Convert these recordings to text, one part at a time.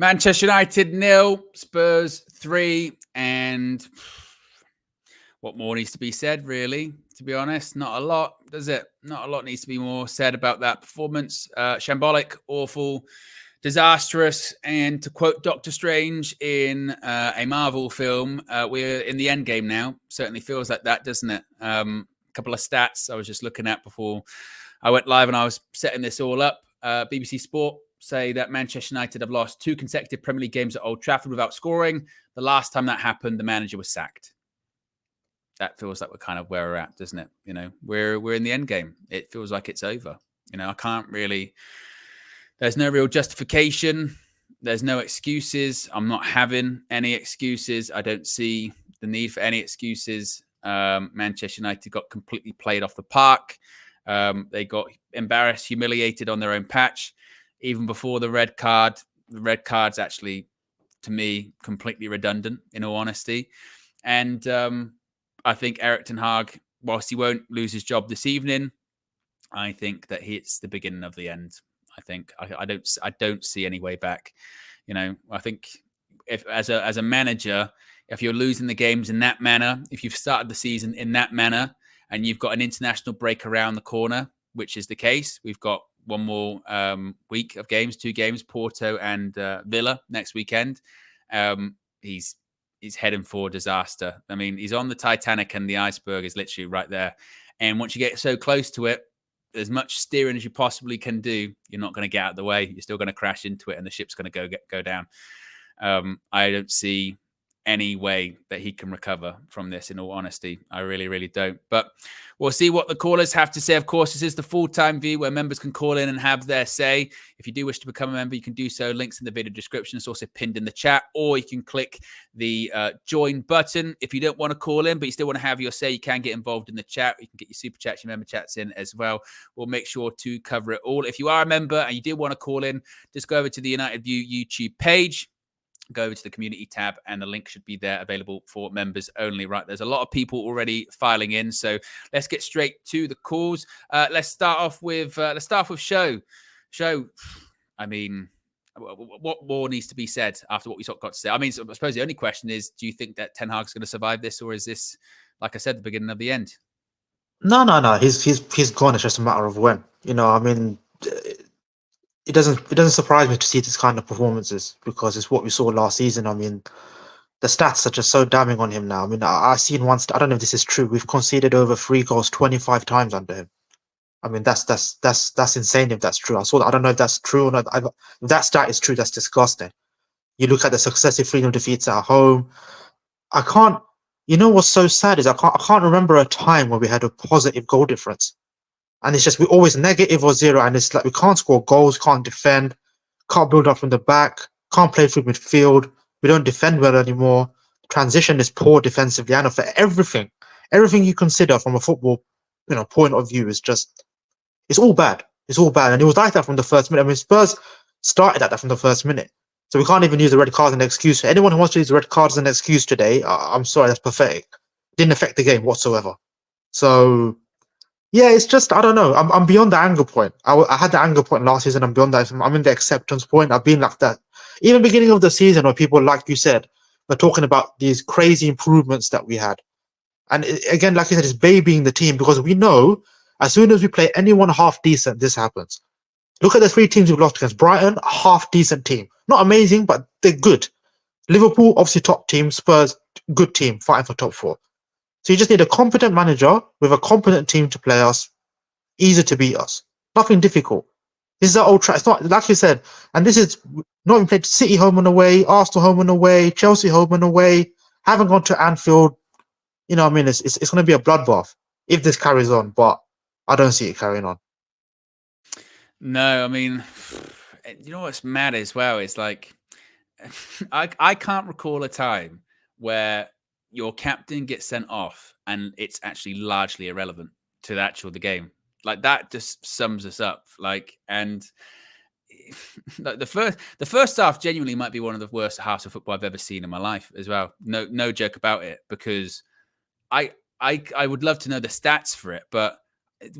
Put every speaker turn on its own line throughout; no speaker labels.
Manchester United 0, Spurs 3, and what more needs to be said, really, to be honest? Not a lot, does it? Not a lot needs to be more said about that performance. Shambolic, awful, disastrous, and to quote Doctor Strange in a Marvel film, we're in the end game now. Certainly feels like that, doesn't it? A couple of stats I was just looking at before I went live and I was setting this all up. BBC Sport say that Manchester United have lost 2 consecutive Premier League games at Old Trafford without scoring. The last time that happened, the manager was sacked. That feels like we're kind of where we're at, doesn't it? You know, we're in the end game. It feels like it's over. You know, I can't really. There's no real justification. There's no excuses. I'm not having any excuses. I don't see the need for any excuses. Manchester United got completely played off the park. They got embarrassed, humiliated on their own patch. Even before the red card, the red card's actually, to me, completely redundant, in all honesty. And I think Erik Ten Hag, whilst he won't lose his job this evening, I think that it's the beginning of the end. I think I don't see any way back. You know, I think if as a manager, if you're losing the games in that manner, if you've started the season in that manner, and you've got an international break around the corner, which is the case, we've got one more week of games, 2 games, Porto and Villa next weekend. He's heading for disaster. I mean, he's on the Titanic and the iceberg is literally right there. And once you get so close to it, as much steering as you possibly can do, you're not going to get out of the way. You're still going to crash into it and the ship's going to go down. I don't see any way that he can recover from this, in all honesty. I really, really don't. But we'll see what the callers have to say. Of course, this is the full-time view where members can call in and have their say. If you do wish to become a member, you can do so. Links in the video description. It's also pinned in the chat, or you can click the join button. If you don't want to call in, but you still want to have your say, you can get involved in the chat. You can get your super chats, your member chats in as well. We'll make sure to cover it all. If you are a member and you do want to call in, just go over to the United View YouTube page. Go over to the community tab and the link should be there available for members only. Right, there's a lot of people already filing in, so let's get straight to the calls. Let's start off with Show. I mean, what more needs to be said after what we got to say? I mean, I suppose the only question is, do you think that Ten Hag's going to survive this, or is this, like I said, the beginning of the end?
No. He's gone. It's just a matter of when. You know, I mean, it doesn't surprise me to see this kind of performances because it's what we saw last season. I mean, the stats are just so damning on him now. I mean, I've seen one. I don't know if this is true. We've conceded over 3 goals 25 times under him. I mean, that's insane if that's true. I saw that. I don't know if that's true or not. If that stat is true, that's disgusting. You look at the successive 3-0 defeats at home. I can't. You know what's so sad is I can't remember a time where we had a positive goal difference. And it's just, we're always negative or 0. And it's like, we can't score goals, can't defend, can't build up from the back, can't play through midfield. We don't defend well anymore. Transition is poor defensively. And for everything you consider from a football, point of view is just, it's all bad. It's all bad. And it was like that from the first minute. I mean, Spurs started at that from the first minute. So we can't even use the red card as an excuse. For anyone who wants to use the red card as an excuse today, I'm sorry, that's pathetic. Didn't affect the game whatsoever. So, yeah, it's just, I don't know. I'm beyond the anger point. I had the anger point last season. I'm beyond that. I'm in the acceptance point. I've been like that. Even beginning of the season where people, like you said, were talking about these crazy improvements that we had. And again, like you said, it's babying the team because we know as soon as we play anyone half decent, this happens. Look at the 3 teams we've lost against. Brighton, a half decent team. Not amazing, but they're good. Liverpool, obviously top team. Spurs, good team, fighting for top 4. So you just need a competent manager with a competent team to play us, easy to beat us. Nothing difficult. This is our old track. It's not, like you said, and this is not even played City home and away, Arsenal home and away, Chelsea home and away. Haven't gone to Anfield. You know what I mean? It's going to be a bloodbath if this carries on, but I don't see it carrying on.
No, I mean, you know what's mad as well? It's like, I can't recall a time where your captain gets sent off and it's actually largely irrelevant to the game. Like, that just sums us up. Like, and the first half genuinely might be one of the worst halves of football I've ever seen in my life as well. No joke about it, because I would love to know the stats for it, but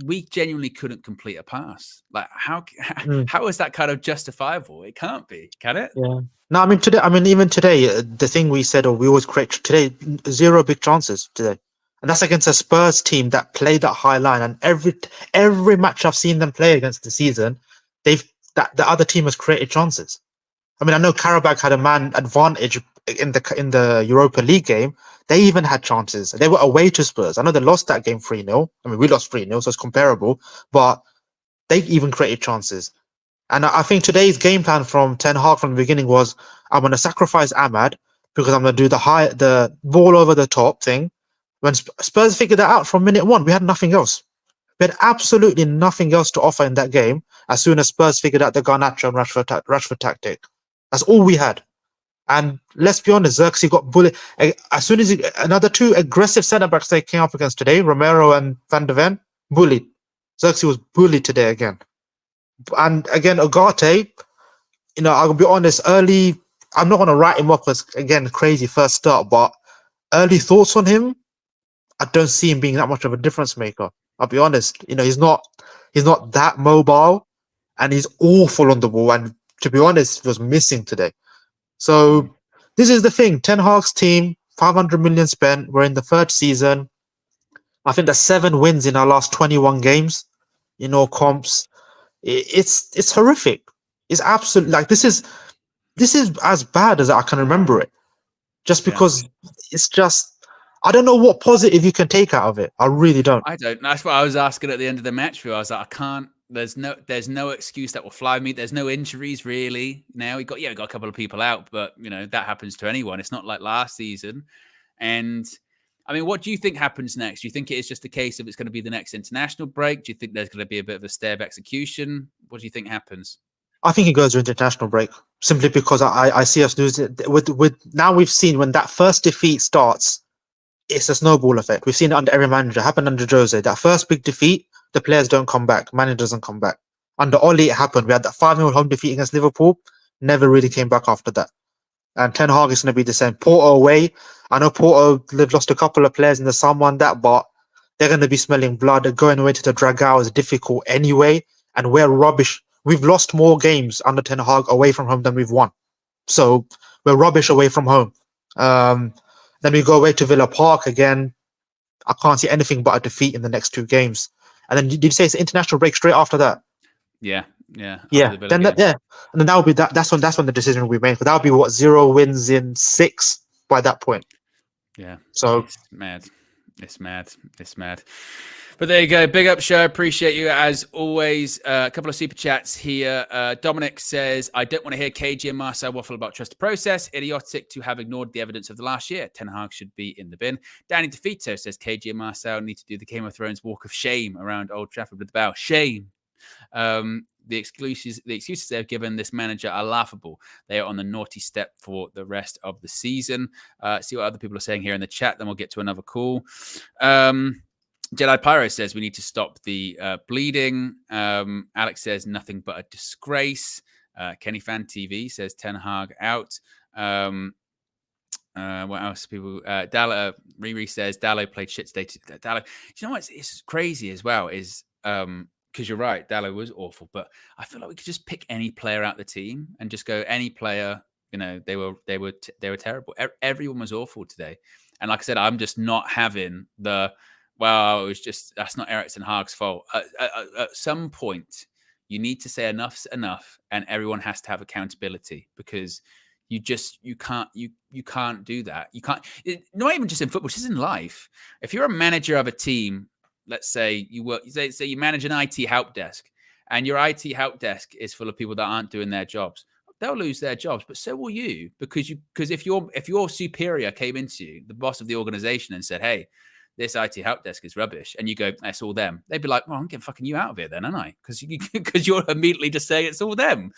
we genuinely couldn't complete a pass. Like how
Mm.
how is that kind of justifiable? It can't be, can it?
Yeah. No, I mean today. I mean even today, the thing we said, or we always create today, 0 big chances today, and that's against a Spurs team that played that high line. And every match I've seen them play against the season, they've that the other team has created chances. I mean, I know Karabakh had a man advantage in the Europa League game. They even had chances. They were away to Spurs. I know they lost that game 3-0. I mean, we lost 3-0, so it's comparable. But they even created chances. And I think today's game plan from Ten Hag from the beginning was, I'm going to sacrifice Ahmad because I'm going to do the ball over the top thing. When Spurs figured that out from minute one, we had nothing else. We had absolutely nothing else to offer in that game as soon as Spurs figured out the Garnacho and Rashford tactic. That's all we had. And let's be honest, Xerxes got bullied. As soon as another 2 aggressive centre-backs they came up against today, Romero and Van de Ven, bullied. Xerxes was bullied today again. And again, Ugarte, I'll be honest, early, I'm not going to write him up as, again, crazy first start, but early thoughts on him, I don't see him being that much of a difference maker. I'll be honest. He's not that mobile, and he's awful on the ball. And to be honest, he was missing today. So this is the thing. Ten Hag's team, 500 million spent. We're in the 3rd season. I think there's 7 wins in our last 21 games. Comps. It's horrific. It's absolutely like this is as bad as I can remember it. Just because it's just, I don't know what positive you can take out of it. I really don't.
I don't. That's what I was asking at the end of the match. I was like, I can't. There's no excuse that will fly me. There's no injuries really. Now we got a couple of people out, but that happens to anyone. It's not like last season. And I mean, what do you think happens next? Do you think it is just a case of it's going to be the next international break? Do you think there's going to be a bit of a stay of execution? What do you think happens?
I think it goes to international break simply because I see us losing. With now we've seen when that first defeat starts, it's a snowball effect. We've seen it under every manager. It happened under Jose. That first big defeat, the players don't come back. Manager doesn't come back. Under Oli, it happened. We had that 5-0 home defeat against Liverpool. Never really came back after that. And Ten Hag is going to be the same. Porto away. I know Porto, they've lost a couple of players in the summer and that, but they're going to be smelling blood. Going away to the Dragao is difficult anyway. And we're rubbish. We've lost more games under Ten Hag away from home than we've won. So we're rubbish away from home. Then we go away to Villa Park again. I can't see anything but a defeat in the next 2 games. And then did you say it's an international break straight after that?
Yeah.
Then and then that will be that's when the decision will be made. But that will be 0 wins in 6 by that point.
Yeah.
So
it's mad. But there you go. Big up show. Appreciate you as always. A couple of super chats here. Dominic says, I don't want to hear KG and Marcel waffle about trust the process. Idiotic to have ignored the evidence of the last year. Ten Hag should be in the bin. Danny DeFito says KG and Marcel need to do the Game of Thrones walk of shame around Old Trafford with the bow. Shame. The excuses they've given this manager are laughable. They are on the naughty step for the rest of the season. See what other people are saying here in the chat. Then we'll get to another call. Jedi Pyro says we need to stop the bleeding. Alex says nothing but a disgrace. Kenny Fan TV says Ten Hag out. What else? People. Riri says Dallo played shit today. Dallo. You know what? It's crazy as well. Is because you're right. Dallo was awful, but I feel like we could just pick any player out the team and just go any player. They were terrible. Everyone was awful today. And like I said, I'm just not having the. Well, it was just that's not Eric Ten Hag's fault. At some point, you need to say enough's enough, and everyone has to have accountability because you can't do that. You can't. Not even just in football, just in life. If you're a manager of a team, let's say you manage an IT help desk, and your IT help desk is full of people that aren't doing their jobs. They'll lose their jobs, but so will you because if your superior came into you, the boss of the organization, and said, "Hey, this IT help desk is rubbish," and you go, "That's all them." They'd be like, "Well, I'm getting fucking you out of here then, aren't I?" Because you're immediately just saying it's all them.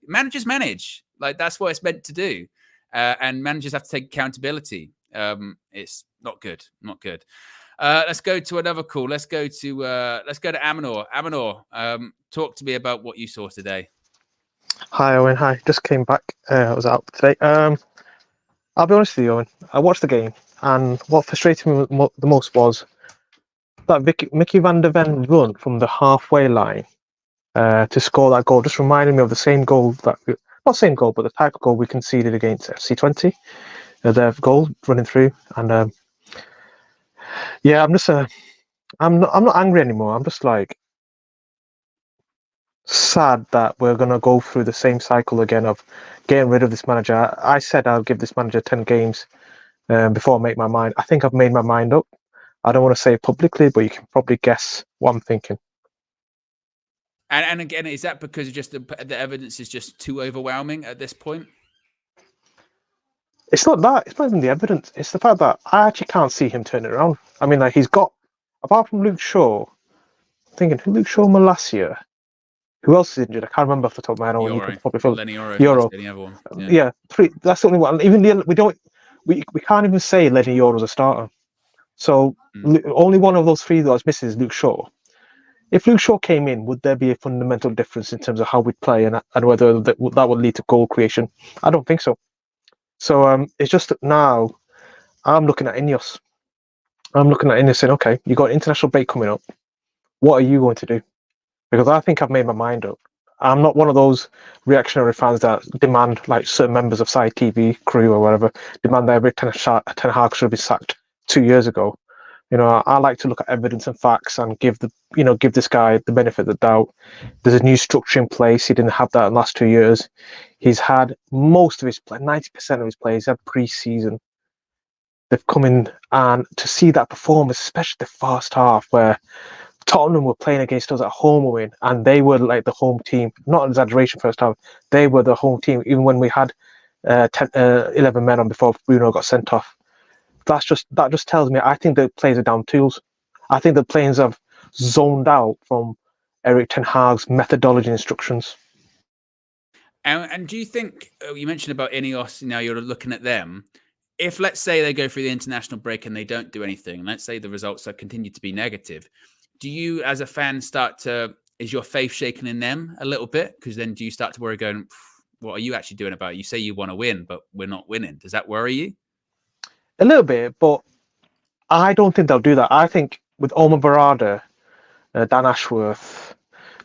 Managers manage. Like that's what it's meant to do, and managers have to take accountability. It's not good. Not good. Let's go to another call. Let's go to Amanor. Amanor, talk to me about what you saw today.
Hi, Owen. Hi. Just came back. I was out today. I'll be honest with you, Owen. I watched the game, and what frustrated me the most was that Mickey van der Ven run from the halfway line to score that goal just reminded me of the same goal not same goal, but the type of goal we conceded against FC20. Their goal running through, and yeah, I'm not angry anymore. I'm just like sad that we're gonna go through the same cycle again of getting rid of this manager. I said I'll give this manager 10 games before I make my mind. I think I've made my mind up. I don't want to say it publicly, but you can probably guess what I'm thinking.
And again, is that because just the evidence is just too overwhelming at this point?
It's not that. It's not even the evidence. It's the fact that I actually can't see him turning around. I mean, like, he's got, apart from Luke Shaw, I'm thinking, who Luke Shaw last year? Who else is injured? I can't remember off the top of my head. You can probably fill
Lenny
Euro. Yeah, three. That's the only one. Even we can't even say Lenny Euro's a starter. So only one of those three that was missing is Luke Shaw. If Luke Shaw came in, would there be a fundamental difference in terms of how we'd play and whether that would lead to goal creation? I don't think so. So it's just that now I'm looking at Ineos. I'm looking at Ineos saying, okay, you've got an international break coming up. What are you going to do? Because I think I've made my mind up. I'm not one of those reactionary fans that demand, like certain members of Side TV crew or whatever, demand that every Ten Hag should be sacked 2 years ago. You know, I like to look at evidence and facts and give this guy the benefit of the doubt. There's a new structure in place. He didn't have that in the last 2 years. He's had most of his 90% of his players had pre-season. They've come in, and to see that performance, especially the first half where Tottenham were playing against us at home, win, and they were like the home team. Not an exaggeration. First half, they were the home team, even when we had 11 men on before Bruno got sent off. That just tells me I think the players are down tools. I think the players have zoned out from Erik Ten Hag's methodology instructions.
And do you think, you mentioned about Ineos, now you're looking at them, if let's say they go through the international break and they don't do anything, let's say the results continue to be negative, do you as a fan is your faith shaken in them a little bit? Because then do you start to worry going, what are you actually doing about it? You say you want to win, but we're not winning. Does that worry you?
A little bit, but I don't think they'll do that. I think with Omar Barada, Dan Ashworth,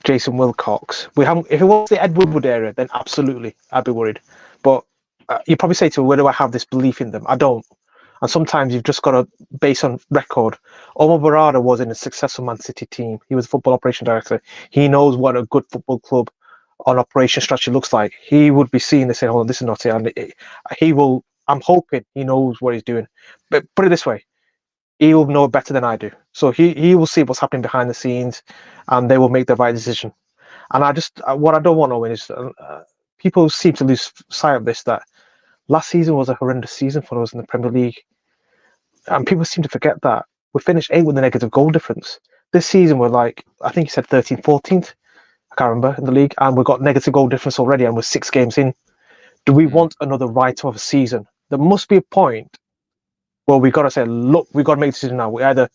Jason Wilcox, if it was the Ed Woodward era, then absolutely, I'd be worried. But you probably say to me, where do I have this belief in them? I don't. And sometimes you've just got to base on record. Omar Barada was in a successful Man City team. He was a football operation director. He knows what a good football club on operation strategy looks like. He would be seeing this saying, hold on, this is not it. And he will, I'm hoping he knows what he's doing. But put it this way, he will know better than I do. So he will see what's happening behind the scenes, and they will make the right decision. And what I don't want to win is people seem to lose sight of this, that last season was a horrendous season for us in the Premier League. And people seem to forget that. We finished 8th with a negative goal difference. This season we're like, I think you said 13th, 14th, I can't remember, in the league, and we've got negative goal difference already, and we're 6 games in. Do we want another write-off of a season? There must be a point where we got to say, look, we got to make a decision now. We either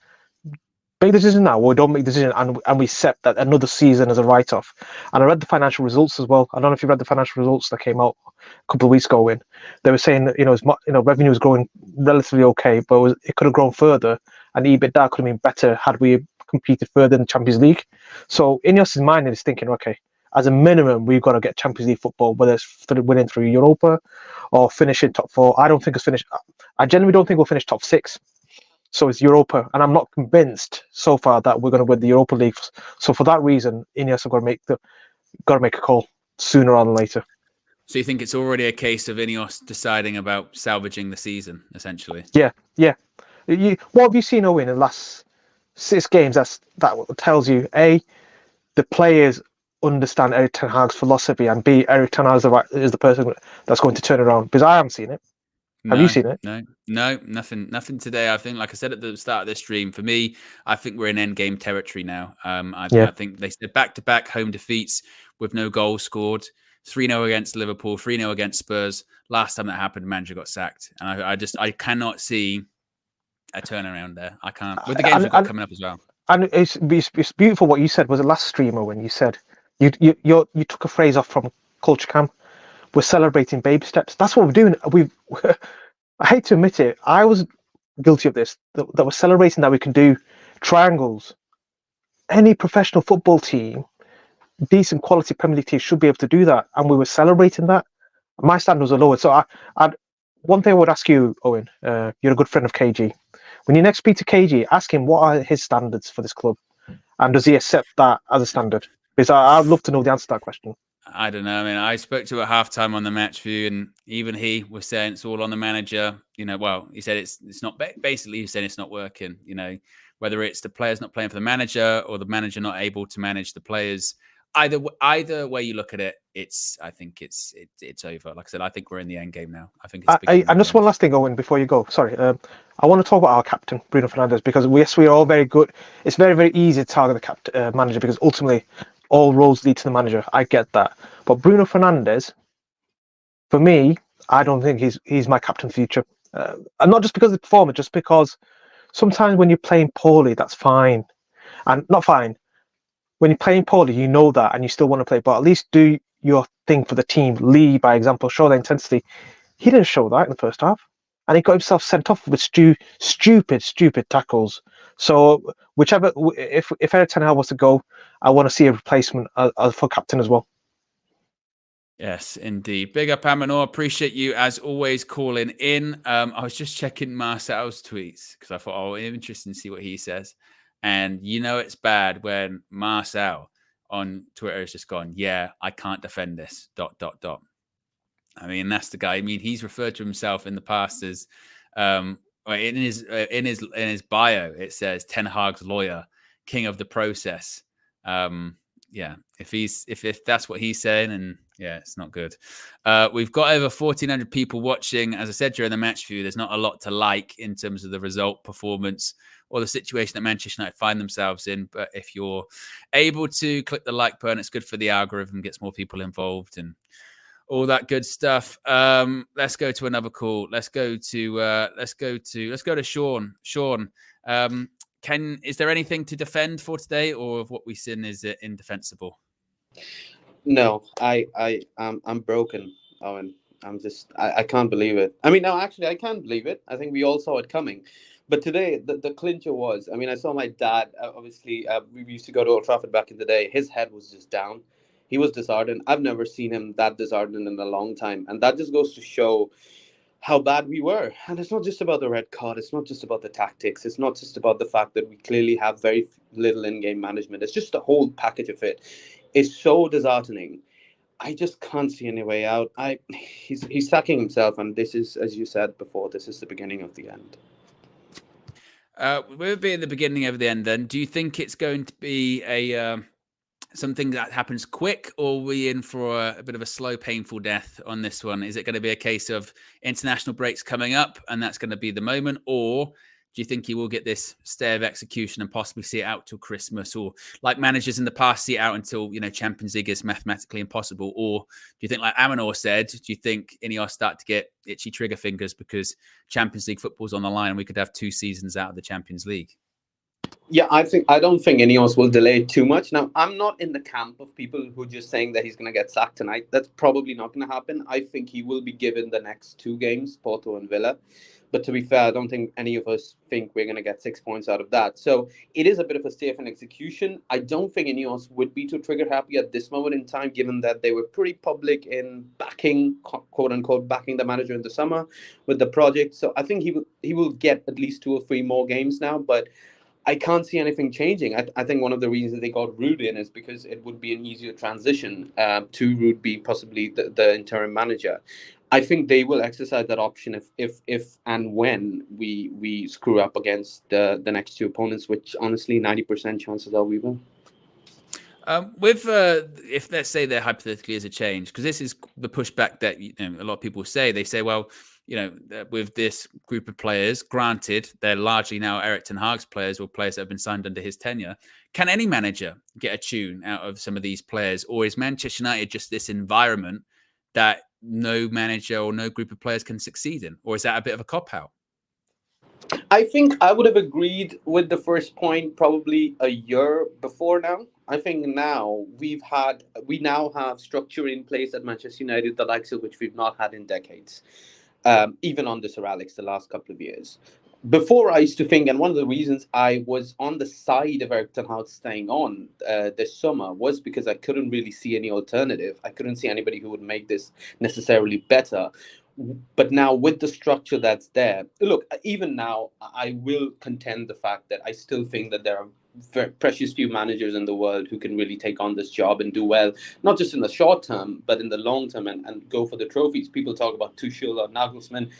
make the decision now or we don't make the decision, and we set that another season as a write-off. And I read the financial results as well. I don't know if you read the financial results that came out a couple of weeks ago. They were saying that revenue was growing relatively okay, but it could have grown further, and EBITDA could have been better had we competed further in the Champions League. So Ineos' mind is thinking, okay, as a minimum, we've got to get Champions League football, whether it's winning through Europa or finishing top 4. I don't think it's finished. I genuinely don't think we'll finish top 6. So it's Europa, and I'm not convinced so far that we're going to win the Europa League. So for that reason, Ineos have got to make a call sooner rather than later.
So you think it's already a case of Ineos deciding about salvaging the season, essentially?
Yeah. What have you seen, Owen, in the last 6 games? That tells you, A, the players understand Erik Ten Hag's philosophy, and B, Erik Ten Hag is the person that's going to turn it around. Because I haven't seen it. Have you seen it?
No, nothing today. I think, like I said at the start of this stream, for me, I think we're in endgame territory now. I think they said back-to-back home defeats with no goals scored. 3-0 against Liverpool, 3-0 against Spurs. Last time that happened, manager got sacked. And I cannot see a turnaround there. I can't. With the games we've got coming up as well.
And it's beautiful what you said. Was it last streamer when you said you took a phrase off from Culture Camp? We're celebrating baby steps. That's what we're doing. I hate to admit it. I was guilty of this. That we're celebrating that we can do triangles. Any professional football team, decent quality Premier League team should be able to do that, and we were celebrating that. My standards are lowered. So one thing I would ask you, Owen, you're a good friend of KG. When you next speak to KG, ask him what are his standards for this club, and does he accept that as a standard? Because I'd love to know the answer to that question.
I don't know. I mean, I spoke to at halftime on the match view, and even he was saying it's all on the manager. Well, he said it's not. Basically, he said it's not working. Whether it's the players not playing for the manager or the manager not able to manage the players. Either way you look at it, I think it's over. Like I said, I think we're in the end game now. I think it's.
And just one last thing, Owen, before you go. Sorry, I want to talk about our captain, Bruno Fernandes, because we are all very good. It's very, very easy to target the manager because ultimately all roads lead to the manager. I get that, but Bruno Fernandes, for me, I don't think he's my captain future, and not just because of the performance, just because sometimes when you're playing poorly, that's fine, and not fine. When you're playing poorly, you know that, and you still want to play, but at least do your thing for the team. Lead by example, show the intensity. He didn't show that in the first half, and he got himself sent off with stupid tackles. So if Eric Ten Hag was to go, I want to see a replacement for captain as well.
Yes, indeed. Big up, Amanor. Appreciate you, as always, calling in. I was just checking Marcel's tweets because I thought, interesting to see what he says. And it's bad when Marcel on Twitter has just gone, yeah, I can't defend this, ... I mean, that's the guy. I mean, he's referred to himself in the past as, in his bio, it says Ten Hag's lawyer, king of the process. Yeah, if that's what he's saying, and yeah, it's not good. We've got over 1,400 people watching. As I said during the match view, there's not a lot to like in terms of the result, performance, or the situation that Manchester United find themselves in. But if you're able to click the like button, it's good for the algorithm, gets more people involved, and all that good stuff. Let's go to another call. Let's go to Sean. Sean, is there anything to defend for today, or of what we've seen is it indefensible?
No, I'm broken, Owen. I can't believe it. I mean, no, actually, I can't believe it. I think we all saw it coming. But today, the clincher was, I mean, I saw my dad, obviously, we used to go to Old Trafford back in the day. His head was just down. He was disheartened. I've never seen him that disheartened in a long time. And that just goes to show how bad we were. And it's not just about the red card. It's not just about the tactics. It's not just about the fact that we clearly have very little in-game management. It's just the whole package of it. It's so disheartening. I just can't see any way out. He's sacking himself. And this is, as you said before, this is the beginning of the end.
We'll be in the beginning of the end then. Do you think it's going to be something that happens quick, or are we in for a bit of a slow, painful death on this one? Is it going to be a case of international breaks coming up and that's going to be the moment? Or do you think he will get this stay of execution and possibly see it out till Christmas? Or like managers in the past, see it out until, Champions League is mathematically impossible? Or do you think, like Amanor said, do you think Ineos start to get itchy trigger fingers because Champions League football's on the line and we could have 2 seasons out of the Champions League?
Yeah, I don't think Ineos will delay too much. Now, I'm not in the camp of people who are just saying that he's going to get sacked tonight. That's probably not going to happen. I think he will be given the next 2 games, Porto and Villa. But to be fair, I don't think any of us think we're going to get 6 points out of that. So it is a bit of a stay in execution. I don't think Ineos would be too trigger happy at this moment in time, given that they were pretty public in backing, quote unquote, backing the manager in the summer with the project. So I think he will get at least 2 or 3 more games now. But I can't see anything changing. I think one of the reasons they got Ruud in is because it would be an easier transition to Ruud be possibly the interim manager. I think they will exercise that option if and when we screw up against the next 2 opponents, which honestly 90% chances are we will.
If let's say there hypothetically is a change, because this is the pushback that a lot of people say. They say, well, with this group of players, granted, they're largely now Eric Ten Hag's players or players that have been signed under his tenure. Can any manager get a tune out of some of these players? Or is Manchester United just this environment that no manager or no group of players can succeed in? Or is that a bit of a cop-out?
I think I would have agreed with the first point probably a year before now. I think now we now have structure in place at Manchester United, the likes of which we've not had in decades. Even under Sir Alex the last couple of years. before I used to think, and one of the reasons I was on the side of Erik Ten Hag staying on this summer was because I couldn't really see any alternative. I couldn't see anybody who would make this necessarily better. But now with the structure that's there, look, even now, I will contend the fact that I still think that there are very precious few managers in the world who can really take on this job and do well, not just in the short term, but in the long term and go for the trophies. People talk about Tuchel or Nagelsmann.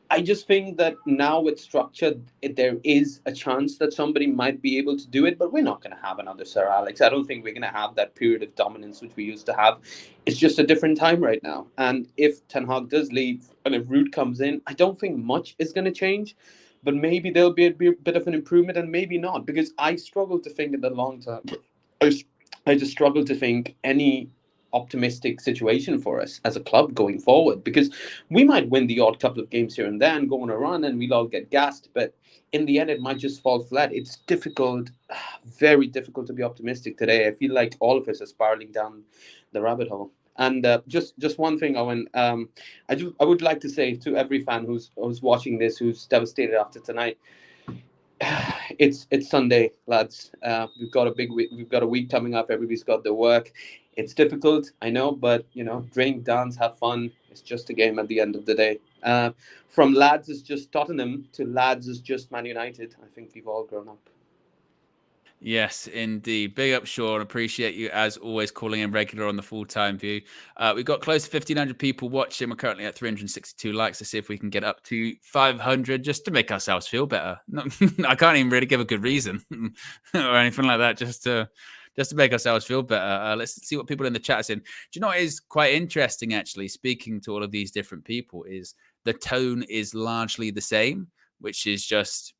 I just think that now with structure, there is a chance that somebody might be able to do it, but we're not going to have another Sir Alex. I don't think we're going to have that period of dominance which we used to have. It's just a different time right now. And if Ten Hag does leave and if Ruud comes in, I don't think much is going to change, but maybe there'll be a bit of an improvement and maybe not, because I struggle to think in the long term. I just struggle to think any optimistic situation for us as a club going forward, because we might win the odd couple of games here and there and go on a run and we'll all get gassed, but in the end it might just fall flat. It's difficult, very difficult to be optimistic today. I feel like all of us are spiraling down the rabbit hole. And just one thing, Owen, I would like to say to every fan who's watching this, who's devastated after tonight, it's Sunday, lads. We've got a big week. We've got a week coming up. Everybody's got their work. It's difficult, I know, but drink, dance, have fun. It's just a game at the end of the day. From lads is just Tottenham to lads is just Man United. I think we've all grown up.
Yes, indeed. Big up, Sean. Appreciate you, as always, calling in regular on the full-time view. We've got close to 1,500 people watching. We're currently at 362 likes. Let's see if we can get up to 500 just to make ourselves feel better. I can't even really give a good reason or anything like that, just to make ourselves feel better. Let's see what people in the chat are saying. Do you know what is quite interesting, actually, speaking to all of these different people, is the tone is largely the same, which is just,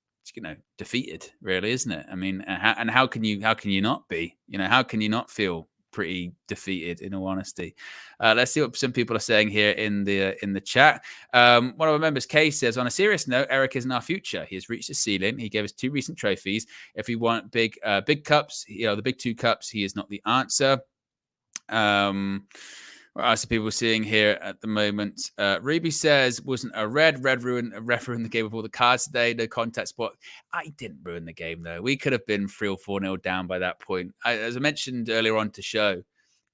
defeated, really, isn't it? I mean, and how can you not be? How can you not feel pretty defeated, in all honesty? Let's see what some people are saying here in the chat. One of our members, Kay, says, on a serious note, Erik isn't our future. He has reached his ceiling. He gave us 2 recent trophies. If we want big cups, the big 2 cups, he is not the answer. What else are people seeing here at the moment? Ruby says, wasn't a ref ruined the game with all the cards today, no contact spot. I didn't ruin the game, though. We could have been 3 or 4-0 down by that point. As I mentioned earlier on to show,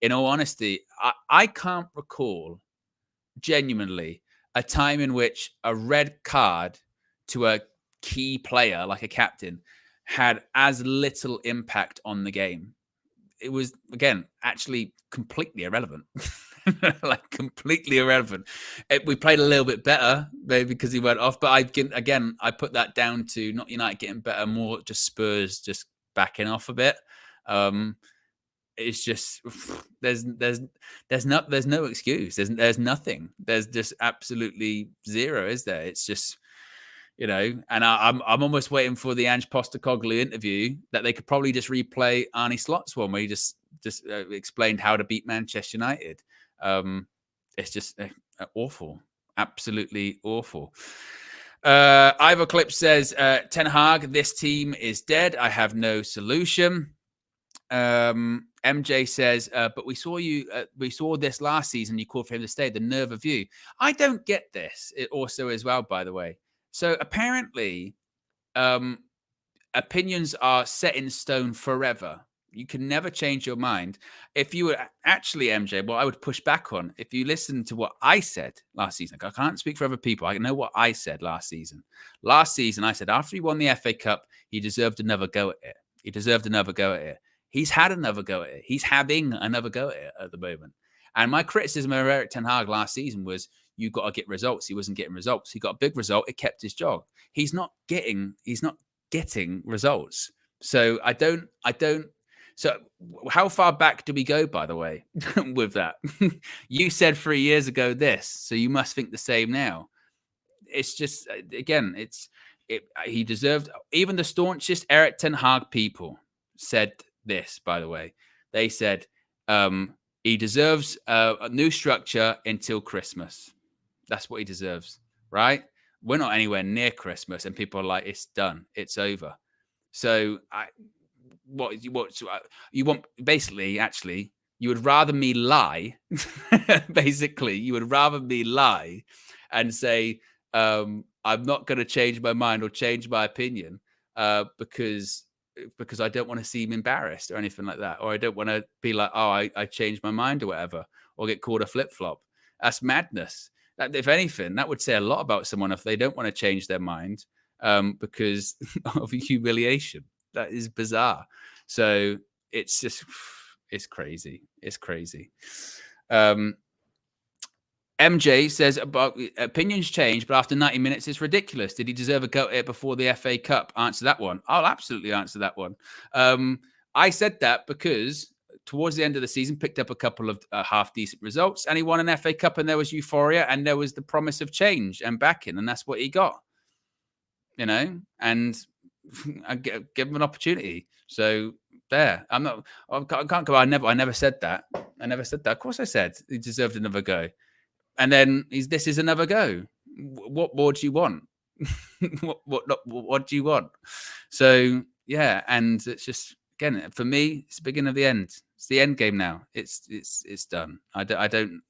in all honesty, I can't recall genuinely a time in which a red card to a key player, like a captain, had as little impact on the game. It was, again, actually completely irrelevant. Like completely irrelevant. We played a little bit better, maybe because he went off. But I put that down to not United getting better, more just Spurs just backing off a bit. It's just there's no excuse. There's nothing. There's just absolutely zero, is there? It's just and I'm almost waiting for the Ange Postecoglou interview that they could probably just replay Arne Slot's one where he just explained how to beat Manchester United. It's just awful, absolutely awful. Ivor Clip says, Ten Hag, this team is dead. I have no solution. MJ says, but we saw this last season. You called for him to stay. The nerve of you. I don't get this. It also as well, by the way. So apparently, opinions are set in stone forever. You can never change your mind. If you were actually, MJ, what I would push back on, if you listen to what I said last season, I can't speak for other people. I know what I said last season. Last season, I said after he won the FA Cup, he deserved another go at it. He deserved another go at it. He's had another go at it. He's having another go at it at the moment. And my criticism of Erik Ten Hag last season was, you got to get results. He wasn't getting results. He got a big result. It kept his job. He's not getting results. So I don't. So how far back do we go, by the way, with that? You said 3 years ago this, so you must think the same now. It's just, again, he deserved, even the staunchest Erik Ten Hag people said this, by the way. They said he deserves a new structure until Christmas. That's what he deserves, right? We're not anywhere near Christmas, and people are like, it's done. It's over. So what you want basically, actually, you would rather me lie. Basically, you would rather me lie and say, I'm not going to change my mind or change my opinion because I don't want to seem embarrassed or anything like that, or I don't want to be like, oh, I changed my mind or whatever, or get called a flip flop. That's madness. That, if anything, that would say a lot about someone if they don't want to change their mind because of humiliation. That is bizarre. So it's just, it's crazy. It's crazy. MJ says, about opinions change, but after 90 minutes, it's ridiculous. Did he deserve a go at it before the FA Cup? Answer that one. I'll absolutely answer that one. I said that because towards the end of the season, picked up a couple of half-decent results, and he won an FA Cup, and there was euphoria, and there was the promise of change and backing, and that's what he got. You know, and I give him an opportunity. So there, I can't go. I never said that. I never said that. Of course, I said he deserved another go. And then this is another go. What more do you want? what do you want? So yeah, and it's just, again, for me, it's the beginning of the end. It's the end game now. It's done. I don't.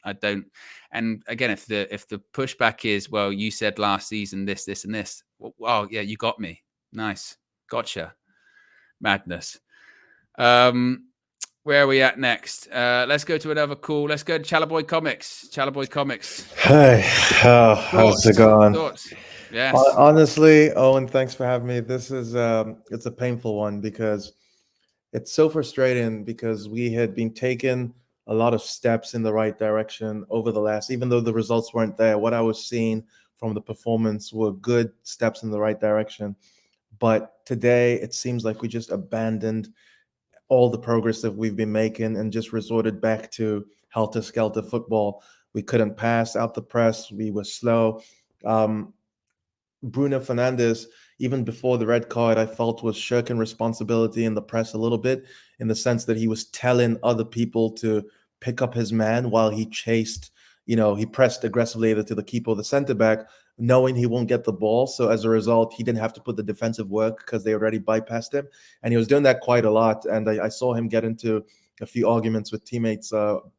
And again, if the pushback is, well, you said last season this, and this. Oh yeah, you got me. Nice, gotcha. Madness. Where are we at next? Let's go to another call. Let's go to Chalaboy Comics. Chalaboy Comics.
Hey, how's it going?
Thoughts? Yes.
Honestly, Owen, thanks for having me. This is it's a painful one because it's so frustrating because we had been taking a lot of steps in the right direction over the last, even though the results weren't there. What I was seeing from the performance were good steps in the right direction. But today, it seems like we just abandoned all the progress that we've been making and just resorted back to helter-skelter football. We couldn't pass out the press. We were slow. Bruno Fernandes, even before the red card, I felt was shirking responsibility in the press a little bit, in the sense that he was telling other people to pick up his man while he chased, he pressed aggressively either to the keeper or the center back, knowing he won't get the ball. So as a result, he didn't have to put the defensive work because they already bypassed him. And he was doing that quite a lot. And I saw him get into a few arguments with teammates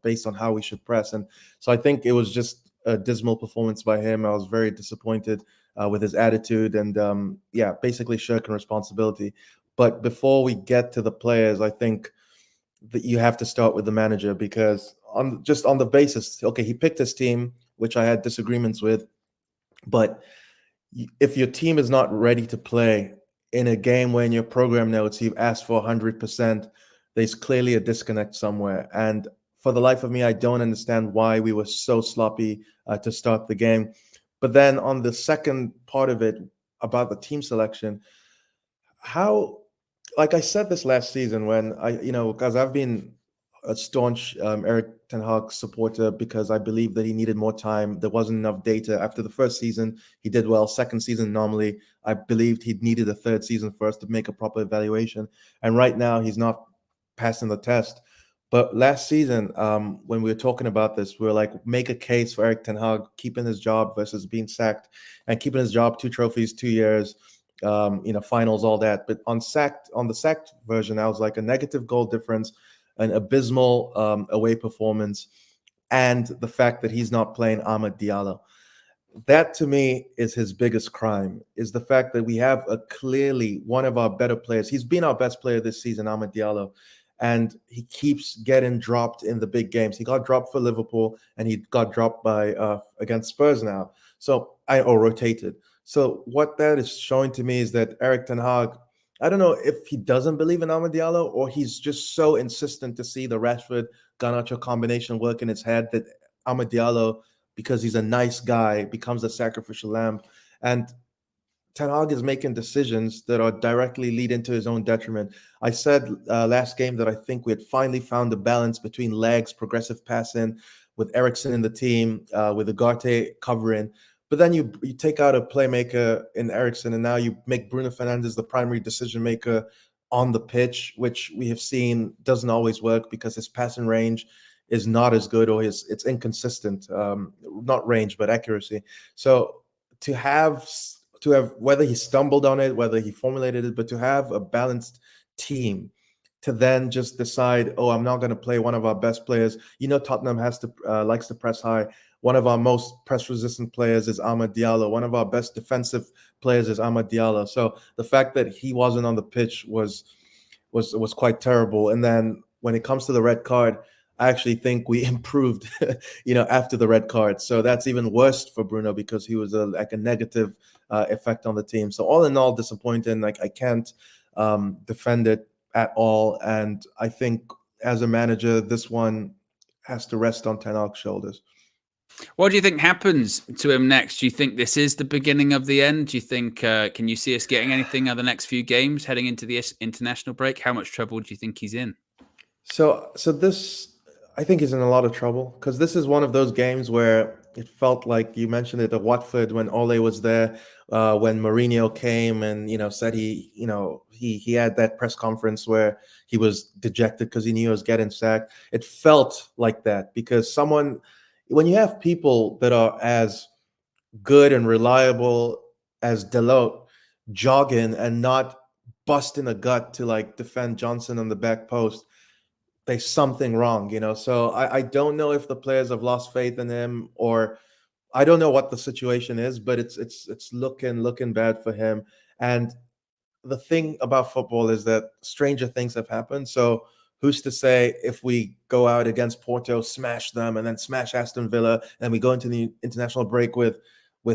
based on how we should press. And so I think it was just a dismal performance by him. I was very disappointed with his attitude and, basically shirking responsibility. But before we get to the players, I think that you have to start with the manager, because on the basis, okay, he picked his team, which I had disagreements with. But if your team is not ready to play in a game where in your program notes you've asked for 100%, there's clearly a disconnect somewhere. And for the life of me, I don't understand why we were so sloppy to start the game. But then on the second part of it about the team selection, like I said this last season when because I've been a staunch Erik Ten Hag supporter because I believe that he needed more time. There wasn't enough data. After the first season, he did well. Second season, normally, I believed he'd needed a third season for us to make a proper evaluation. And right now, he's not passing the test. But last season, when we were talking about this, we were like, make a case for Erik Ten Hag keeping his job versus being sacked, and keeping his job, 2 trophies, 2 years, finals, all that. But on the sacked version, I was like a negative goal difference, an abysmal away performance, and the fact that he's not playing Amad Diallo. That to me is his biggest crime, is the fact that we have clearly one of our better players. He's been our best player this season, Amad Diallo, and he keeps getting dropped in the big games. He got dropped for Liverpool, and he got dropped by against Spurs now. Or rotated. So what that is showing to me is that Erik Ten Hag, I don't know if he doesn't believe in Amad Diallo, or he's just so insistent to see the Rashford-Garnacho combination work in his head that Amad Diallo, because he's a nice guy, becomes a sacrificial lamb. And Ten Hag is making decisions that are directly leading to his own detriment. I said last game that I think we had finally found a balance between legs, progressive passing, with Eriksen in the team, with Ugarte covering. But then you take out a playmaker in Eriksen, and now you make Bruno Fernandes the primary decision maker on the pitch, which we have seen doesn't always work because his passing range is not as good, or it's inconsistent, not range, but accuracy. So to have, whether he stumbled on it, whether he formulated it, but to have a balanced team to then just decide, oh, I'm not going to play one of our best players. Tottenham likes to press high. One of our most press-resistant players is Amad Diallo. One of our best defensive players is Amad Diallo. So the fact that he wasn't on the pitch was quite terrible. And then when it comes to the red card, I actually think we improved, after the red card. So that's even worse for Bruno because he was like a negative effect on the team. So all in all, disappointing. Like I can't defend it at all. And I think as a manager, this one has to rest on Ten Hag's shoulders.
What do you think happens to him next? Do you think this is the beginning of the end? Do you think, can you see us getting anything of the next few games heading into the international break? How much trouble do you think he's in?
So this, I think, is in a lot of trouble because this is one of those games where it felt like you mentioned it at Watford when Ole was there, when Mourinho came and said he had that press conference where he was dejected because he knew he was getting sacked. It felt like that because when you have people that are as good and reliable as Delort jogging and not busting a gut to like defend Johnson on the back post, there's something wrong, So I don't know if the players have lost faith in him or I don't know what the situation is, but it's looking bad for him. And the thing about football is that stranger things have happened. So who's to say if we go out against Porto, smash them, and then smash Aston Villa, and we go into the international break with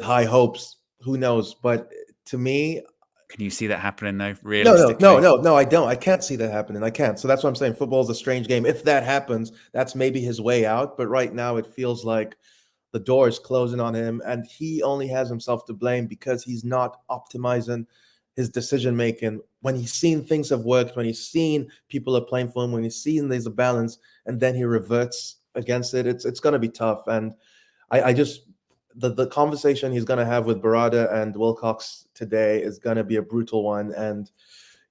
high hopes? Who knows? But to me,
can you see that happening though? Realistically,
no, I don't. I can't see that happening. I can't. So that's what I'm saying. Football is a strange game. If that happens, that's maybe his way out. But right now, it feels like the door is closing on him, and he only has himself to blame because he's not optimizing his decision making. When he's seen things have worked, when he's seen people are playing for him, when he's seen there's a balance, and then he reverts against it, it's going to be tough. And I just the conversation he's going to have with Barada and Wilcox today is going to be a brutal one. And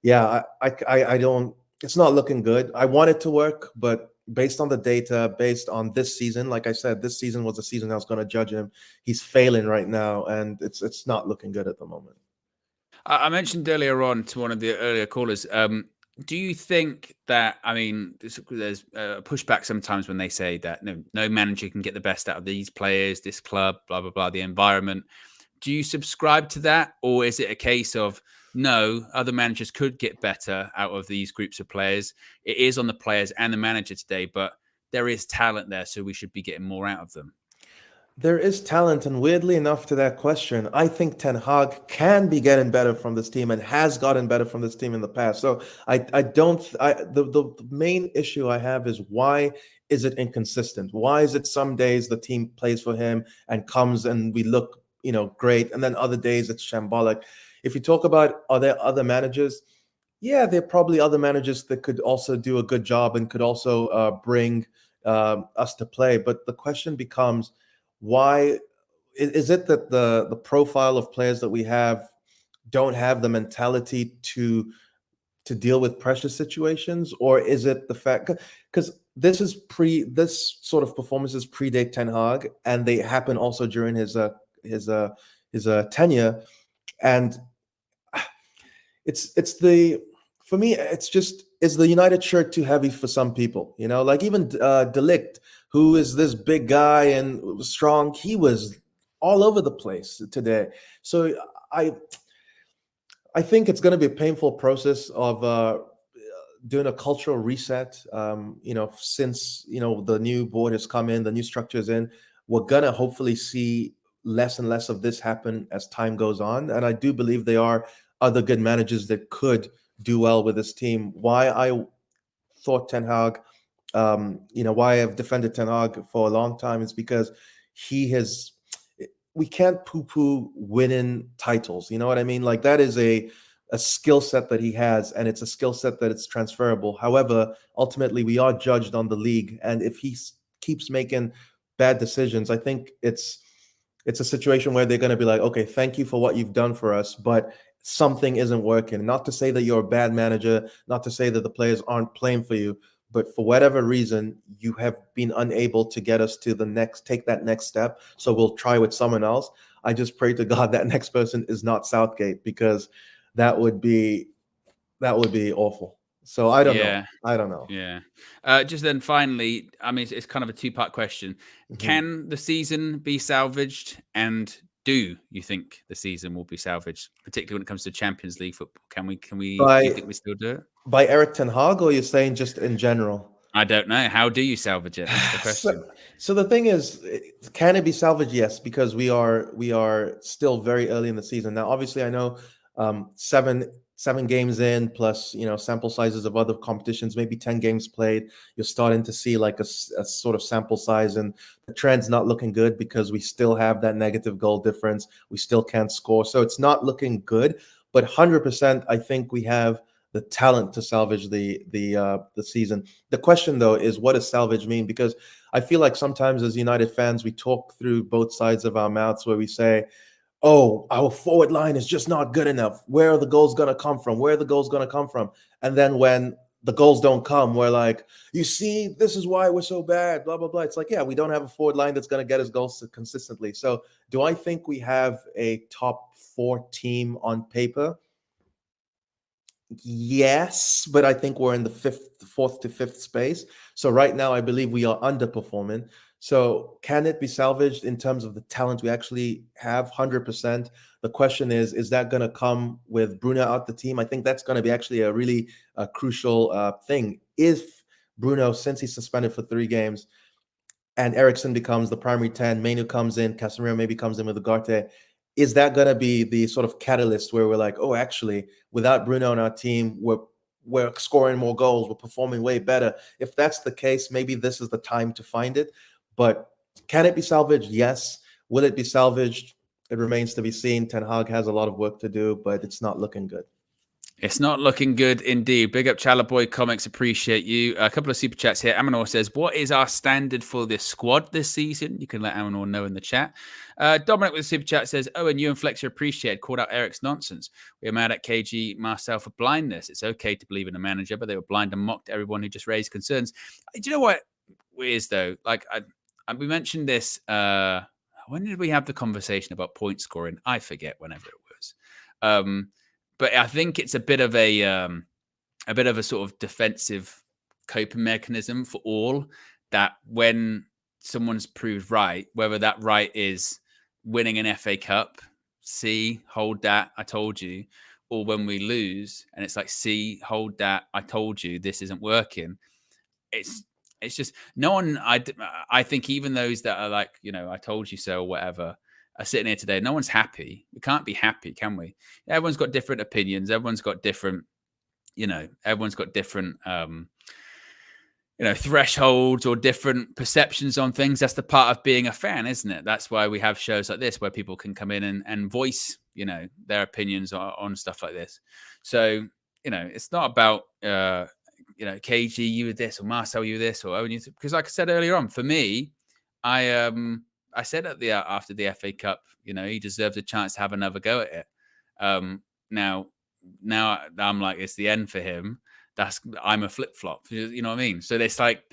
yeah, I don't. It's not looking good. I want it to work, but based on the data, based on this season, like I said, this season was the season I was going to judge him. He's failing right now, and it's not looking good at the moment.
I mentioned earlier on to one of the earlier callers. Do you think that, there's pushback sometimes when they say that no manager can get the best out of these players, this club, blah, blah, blah, the environment. Do you subscribe to that? Or is it a case of, no, other managers could get better out of these groups of players? It is on the players and the manager today, but there is talent there, so we should be getting more out of them.
There is talent, and weirdly enough to that question, I think Ten Hag can be getting better from this team and has gotten better from this team in the past. So the main issue I have is why is it inconsistent? Why is it some days the team plays for him and comes and we look, great, and then other days it's shambolic? If you talk about are there other managers? Yeah, there are probably other managers that could also do a good job and could also bring us to play. But the question becomes, why is it that the profile of players that we have don't have the mentality to deal with pressure situations? Or is it the fact, because this sort of performances predate Ten Hag, and they happen also during his tenure, and for me, is the United shirt too heavy for some people? Like even De Ligt, who is this big guy and strong, he was all over the place today. So I think it's going to be a painful process of doing a cultural reset. Since the new board has come in, the new structure is in, we're gonna hopefully see less and less of this happen as time goes on. And I do believe there are other good managers that could do well with this team. Why I thought Ten Hag, why I've defended Ten Hag for a long time is because we can't poo-poo winning titles. You know what I mean? Like that is a skill set that he has, and it's a skill set that it's transferable. However, ultimately we are judged on the league. And if he keeps making bad decisions, I think it's a situation where they're going to be like, okay, thank you for what you've done for us, but something isn't working. Not to say that you're a bad manager, not to say that the players aren't playing for you, but for whatever reason, you have been unable to get us to take that next step. So we'll try with someone else. I just pray to God that next person is not Southgate, because that would be awful. So I don't know.
Yeah.
I don't know.
Yeah. Just then finally, I mean, it's kind of a two-part question. Can the season be salvaged? And do you think the season will be salvaged, particularly when it comes to Champions League football? Do you think we still do it?
By Eric Ten Hag, or you're saying just in general?
I don't know. How do you salvage it? That's the question.
So the thing is, can it be salvaged? Yes, because we are still very early in the season. Now, obviously, I know seven games in, plus sample sizes of other competitions, maybe 10 games played. You're starting to see like a sort of sample size, and the trend's not looking good because we still have that negative goal difference. We still can't score, so it's not looking good. But 100%, I think we have the talent to salvage the season. The question though is, what does salvage mean? Because I feel like sometimes as United fans, we talk through both sides of our mouths, where we say, oh, our forward line is just not good enough. Where are the goals going to come from? Where are the goals going to come from? And then when the goals don't come, we're like, you see, this is why we're so bad, blah, blah, blah. It's like, yeah, we don't have a forward line that's going to get us goals consistently. So do I think we have a top 4 team on paper? Yes, but I think we're in the 4th to 5th space. So right now, I believe we are underperforming. So can it be salvaged in terms of the talent we actually have? 100%. The question is that going to come with Bruno out the team? I think that's going to be actually a really crucial thing. If Bruno, since he's suspended for 3 games, and Eriksen becomes the primary 10, Mainu comes in, Casemiro maybe comes in with Ugarte, is that going to be the sort of catalyst where we're like, oh, actually, without Bruno on our team, we're scoring more goals, we're performing way better? If that's the case, maybe this is the time to find it. But can it be salvaged? Yes. Will it be salvaged? It remains to be seen. Ten Hag has a lot of work to do, but it's not looking good.
It's not looking good indeed. Big up Chalaboy Comics. Appreciate you. A couple of super chats here. Amanor says, what is our standard for this squad this season? You can let Amanor know in the chat. Dominic with a super chat says, and you and Flex are appreciated. Called out Eric's nonsense. We are mad at KG Marcel for blindness. It's okay to believe in a manager, but they were blind and mocked everyone who just raised concerns. Do you know what is though? Like we mentioned this. When did we have the conversation about point scoring? I forget, whenever it was. But I think it's a bit of a sort of defensive coping mechanism for all, that when someone's proved right, whether that right is winning an FA Cup, see, hold that, I told you, or when we lose and it's like, see, hold that, I told you, this isn't working. It's just no one. I think even those that are like, I told you so or whatever, are sitting here today. No one's happy. We can't be happy, can we? Everyone's got different opinions. Everyone's got different, everyone's got different, thresholds or different perceptions on things. That's the part of being a fan, isn't it? That's why we have shows like this where people can come in and voice, their opinions on stuff like this. So, it's not about, KG, you were this, or Marcel, you were this, or Owen, because like I said earlier on, for me, I said after the FA Cup, he deserves a chance to have another go at it. Now I'm like, it's the end for him. I'm a flip flop. You know what I mean? So it's like,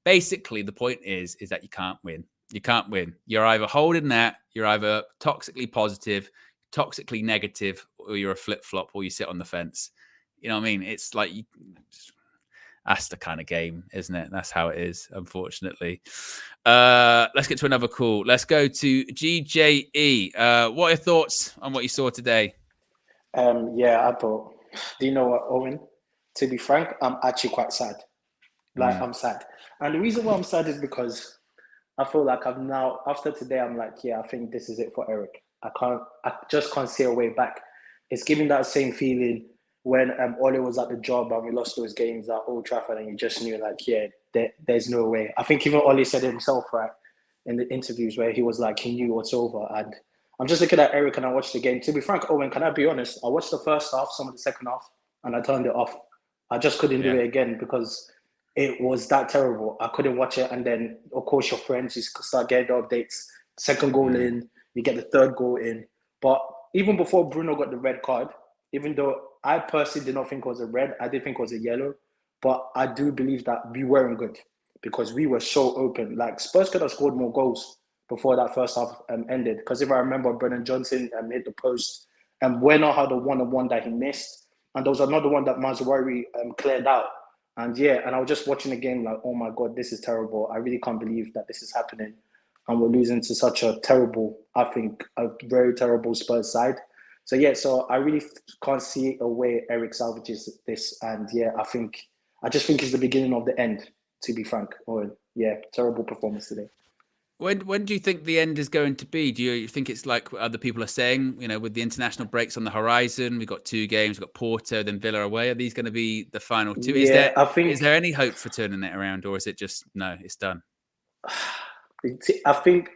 basically, the point is that you can't win. You can't win. You're either holding that, you're either toxically positive, toxically negative, or you're a flip flop, or you sit on the fence. You know what I mean? It's like that's the kind of game, isn't it? That's how it is, unfortunately. Let's get to another call. Let's go to GJE. What are your thoughts on what you saw today?
Yeah, I thought, do you know what, Owen? To be frank, I'm actually quite sad. I'm sad. And the reason why I'm sad is because I feel like I've now, after today, I'm like, yeah, I think this is it for Eric. I just can't see a way back. It's giving that same feeling when Ole was at the job and we lost those games at Old Trafford, and you just knew, like, yeah, there's no way. I think even Ole said it himself, right, in the interviews, where he was like, he knew what's over. And I'm just looking at Eric and I watched the game. To be frank, Owen, can I be honest? I watched the first half, some of the second half, and I turned it off. I just couldn't do it again because it was that terrible. I couldn't watch it. And then, of course, your friends, you start getting the updates. Second goal in, you get the third goal in. But even before Bruno got the red card, even though I personally did not think it was a red, I did think it was a yellow. But I do believe that we weren't good because we were so open. Like, Spurs could have scored more goals before that first half ended. Because if I remember, Brennan Johnson hit the post, and Werner had a one-on-one that he missed. and there was another one that Mazawari cleared out. And yeah, and I was just watching the game like, oh my God, this is terrible. I really can't believe that this is happening. And we're losing to such a terrible, I think, a very terrible Spurs side. So yeah, so I really can't see a way Eric salvages this. And yeah, I just think it's the beginning of the end, to be frank. Or yeah, terrible performance today.
When do you think the end is going to be? Do you think it's like other people are saying, with the international breaks on the horizon, we've got 2 games, we've got Porto, then Villa away. Are these going to be the final 2?
Yeah,
Is there any hope for turning it around, or is it just, no, it's done?
I think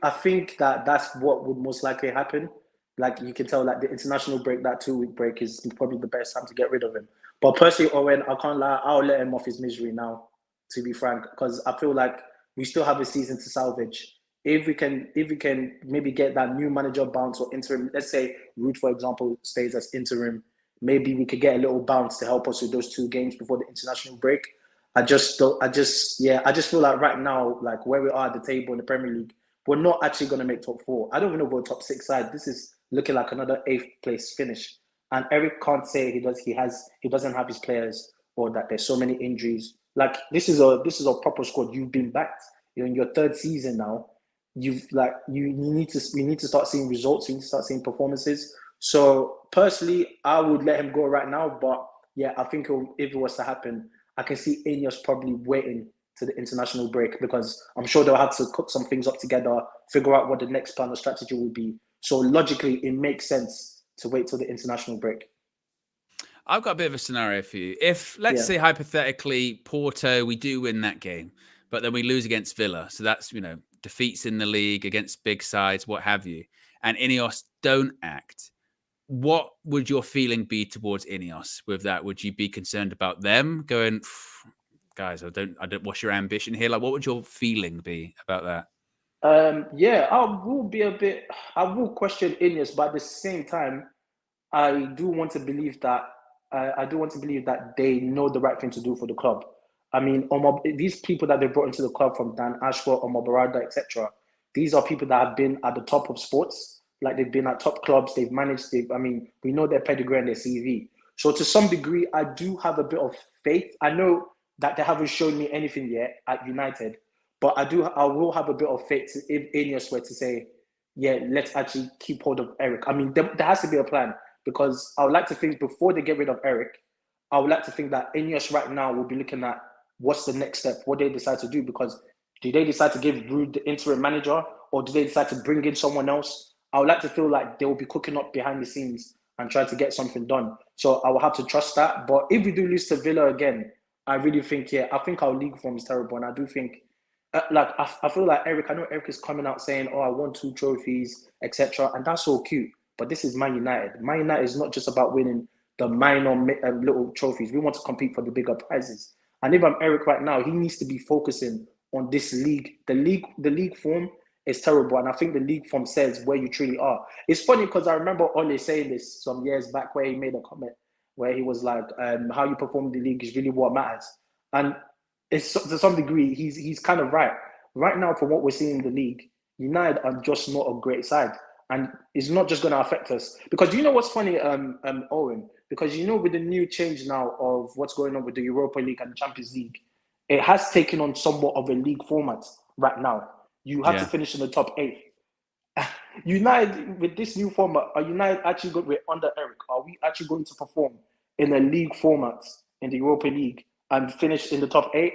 that's what would most likely happen. Like you can tell, like the international break, that 2-week break is probably the best time to get rid of him. But personally, Owen, I can't lie, I'll let him off his misery now, to be frank, because I feel like we still have a season to salvage. If we can maybe get that new manager bounce or interim, let's say Ruud, for example, stays as interim, maybe we could get a little bounce to help us with those 2 games before the international break. I just feel like right now, like where we are at the table in the Premier League, we're not actually going to make top 4. I don't even know if we're top 6 side. This is looking like another 8th place finish. And Eric can't say he doesn't have his players or that there's so many injuries. Like this is a proper squad. You've been backed. You're in your 3rd season now. You need to start seeing results. You need to start seeing performances. So personally, I would let him go right now. But yeah, I think if it was to happen, I can see Ineos probably waiting to the international break, because I'm sure they'll have to cook some things up together, figure out what the next plan or strategy will be. So logically, it makes sense to wait till the international break.
I've got a bit of a scenario for you. If, let's say, hypothetically, Porto, we do win that game, but then we lose against Villa. So that's, defeats in the league against big sides, what have you. And Ineos don't act. What would your feeling be towards Ineos with that? Would you be concerned about them going, guys, I don't what's your ambition here? Like, what would your feeling be about that?
I will question Ineos, but at the same time, I do want to believe that they know the right thing to do for the club. I mean, these people that they brought into the club, from Dan Ashworth, Omar Barada, etc., these are people that have been at the top of sports. Like they've been at top clubs, they've managed. We know their pedigree and their CV. So to some degree, I do have a bit of faith. I know that they haven't shown me anything yet at United, but I will have a bit of faith if Ineos were to say, yeah, let's actually keep hold of Eric. I mean, there has to be a plan, because I would like to think before they get rid of Eric, I would like to think that Ineos right now will be looking at what's the next step, what they decide to do, because do they decide to give Ruud the interim manager, or do they decide to bring in someone else? I would like to feel like they will be cooking up behind the scenes and try to get something done. So I will have to trust that. But if we do lose to Villa again, I really think, I think our league form is terrible. And I do think, I feel like Eric, I know Eric is coming out saying, oh, I won 2 trophies, etc. And that's all cute. But this is Man United. Man United is not just about winning the minor little trophies. We want to compete for the bigger prizes. And if I'm Eric right now, he needs to be focusing on this league. The league form is terrible, and I think the league form says where you truly are. It's funny because I remember Ole saying this some years back, where he made a comment where he was like, how you perform in the league is really what matters. And it's, to some degree, he's kind of right. Right now, from what we're seeing in the league, United are just not a great side. And it's not just going to affect us. Because you know what's funny, Owen? Because with the new change now of what's going on with the Europa League and the Champions League, it has taken on somewhat of a league format right now. You have to finish in the top 8. United, with this new format, are United actually good? We're under Eric. Are we actually going to perform in a league format in the Europa League and finish in the top 8?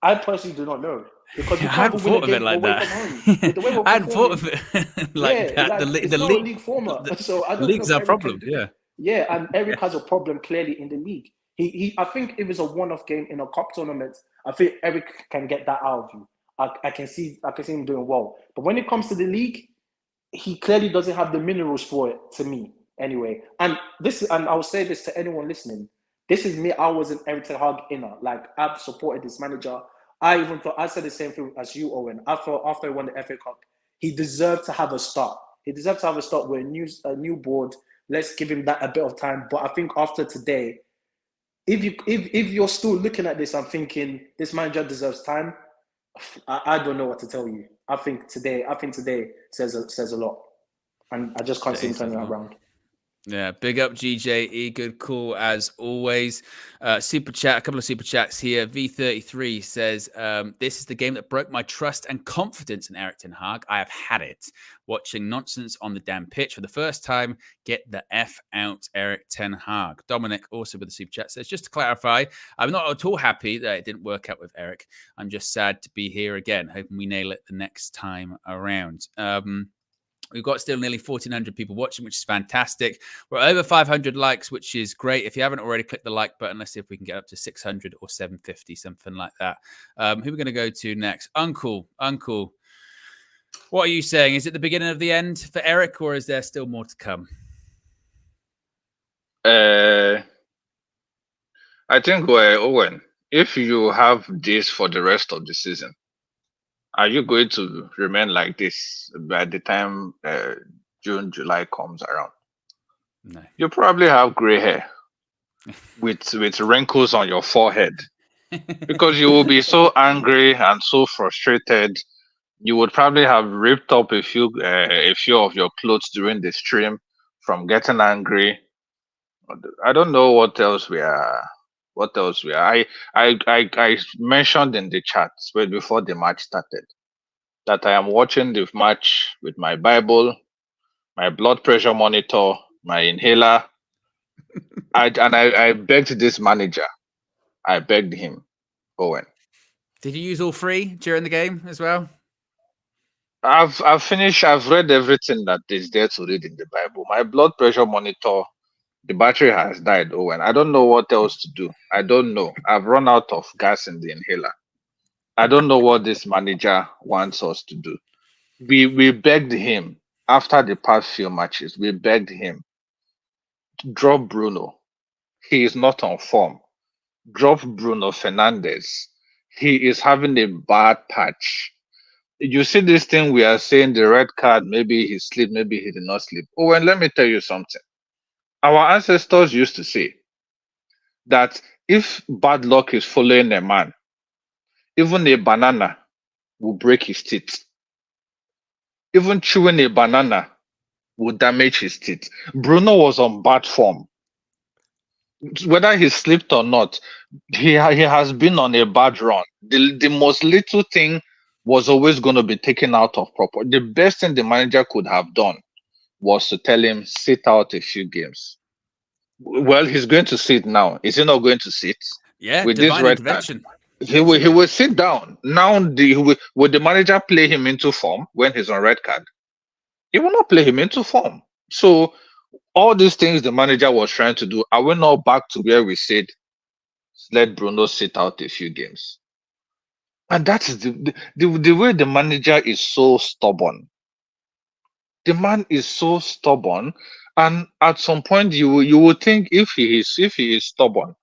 I personally do not know. Because we
I hadn't thought of it like that. I hadn't thought of it like that.
It's not a league format. So I don't
league's
know
our problem,
Yeah, and Eric has a problem clearly in the league. I think if it's a one-off game in a cup tournament, I think Eric can get that out of you. I can see him doing well. But when it comes to the league, he clearly doesn't have the minerals for it, to me, anyway. And I will say this to anyone listening. This is me. I was an Eric Ten Hag inner. Like, I've supported this manager. I said the same thing as you, Owen. After he won the FA Cup, he deserved to have a start. He deserved to have a start with a new board. Let's give him that a bit of time. But I think after today, if you're still looking at this, I'm thinking this manager deserves time. I don't know what to tell you. I think today says a lot, and I just can't see him turning that around.
Yeah, big up GJE. Good call as always. Super chat, a couple of super chats here. V33 says, this is the game that broke my trust and confidence in Erik Ten Hag. I have had it. Watching nonsense on the damn pitch for the first time. Get the F out, Erik Ten Hag. Dominic, also with the super chat, says, just to clarify, I'm not at all happy that it didn't work out with Erik. I'm just sad to be here again. Hoping we nail it the next time around. We've got still nearly 1,400 people watching, which is fantastic. We're over 500 likes, which is great. If you haven't already, click the like button. Let's see if we can get up to 600 or 750, something like that. Who are we going to go to next? Uncle. What are you saying? Is it the beginning of the end for Erik, or is there still more to come?
I think, Owen, if you have this for the rest of the season, are you going to remain like this by the time June, July comes around?
No.
You probably have gray hair with wrinkles on your forehead because you will be so angry and so frustrated. You would probably have ripped up a few of your clothes during the stream from getting angry. I don't know what else we are. I mentioned in the chat before the match started that I am watching the match with my Bible, my blood pressure monitor, my inhaler. I begged this manager. I begged him, Owen.
Did you use all three during the game as well?
I've finished. I've read everything that is there to read in the Bible. My blood pressure monitor, the battery has died, Owen. I don't know what else to do. I don't know. I've run out of gas in the inhaler. I don't know what this manager wants us to do. We begged him after the past few matches. We begged him, drop Bruno. He is not on form. Drop Bruno Fernandes. He is having a bad patch. You see this thing we are saying, the red card, maybe he sleep, maybe he did not sleep. Oh, and let me tell you something. Our ancestors used to say that if bad luck is following a man, even a banana will break his teeth. Even chewing a banana will damage his teeth. Bruno was on bad form. Whether he slept or not, he has been on a bad run. The most little thing was always going to be taken out of proper. The best thing the manager could have done was to tell him, sit out a few games. Well, he's going to sit now. Is he not going to sit?
Yeah,
with
divine
this red
intervention.
card? He will sit down. Now, will the manager play him into form when he's on red card? He will not play him into form. So, all these things the manager was trying to do, are we not back to where we said, let Bruno sit out a few games? And that is the way the manager is so stubborn. The man is so stubborn, and at some point you will think if he is stubborn,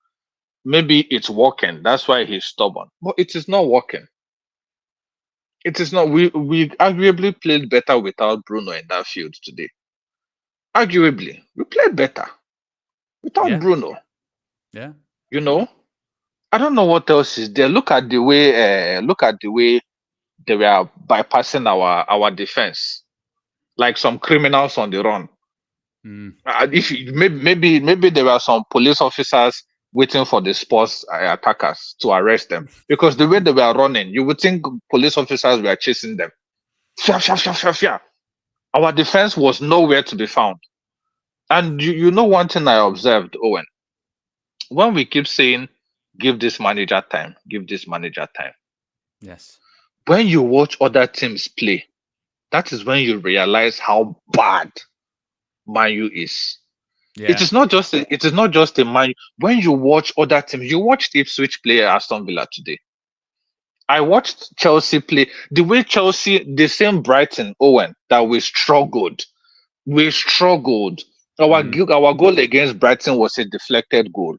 maybe it's working. That's why he's stubborn. But it is not working. It is not. We arguably played better without Bruno in that field today. Arguably, we played better without Bruno.
Yeah.
You know, I don't know what else is there. Look at the way they were bypassing our defense, like some criminals on the run. If maybe there were some police officers waiting for the sports attackers to arrest them, because the way they were running, you would think police officers were chasing them. Fia, fia, fia, fia, fia. Our defense was nowhere to be found. And you know one thing I observed, Owen, when we keep saying, give this manager time, give this manager time.
Yes.
When you watch other teams play, that is when you realize how bad Man U is.
Yeah.
It is not just a Man U. When you watch other teams, you watched Ipswich play Aston Villa today. I watched Chelsea play. The way Chelsea, the same Brighton, Owen, that we struggled. We struggled. Our goal against Brighton was a deflected goal.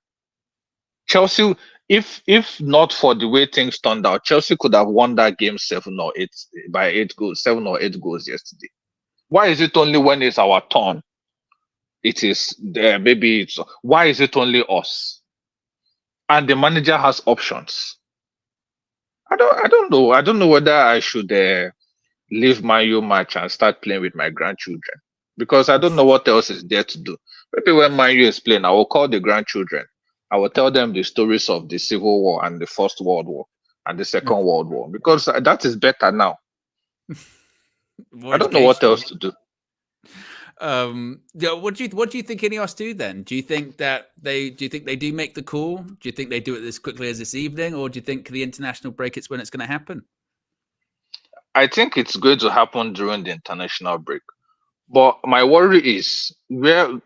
Chelsea, if not for the way things turned out, Chelsea could have won that game 7 or 8 goals yesterday. Why is it only when it's our turn? It is there. Maybe it's why is it only us? And the manager has options. I don't know. I don't know whether I should leave my U match and start playing with my grandchildren, because I don't know what else is there to do. Maybe when Man U is playing, I will call the grandchildren. I will tell them the stories of the Civil War and the First World War and the Second World War because that is better now.
More
I don't know what
educational.
else to do.
Yeah, what do you think Ineos do then? Do you think they do make the call? Do you think they do it as quickly as this evening, or do you think the international break it's when it's going to happen?
I think it's going to happen during the international break. But my worry is the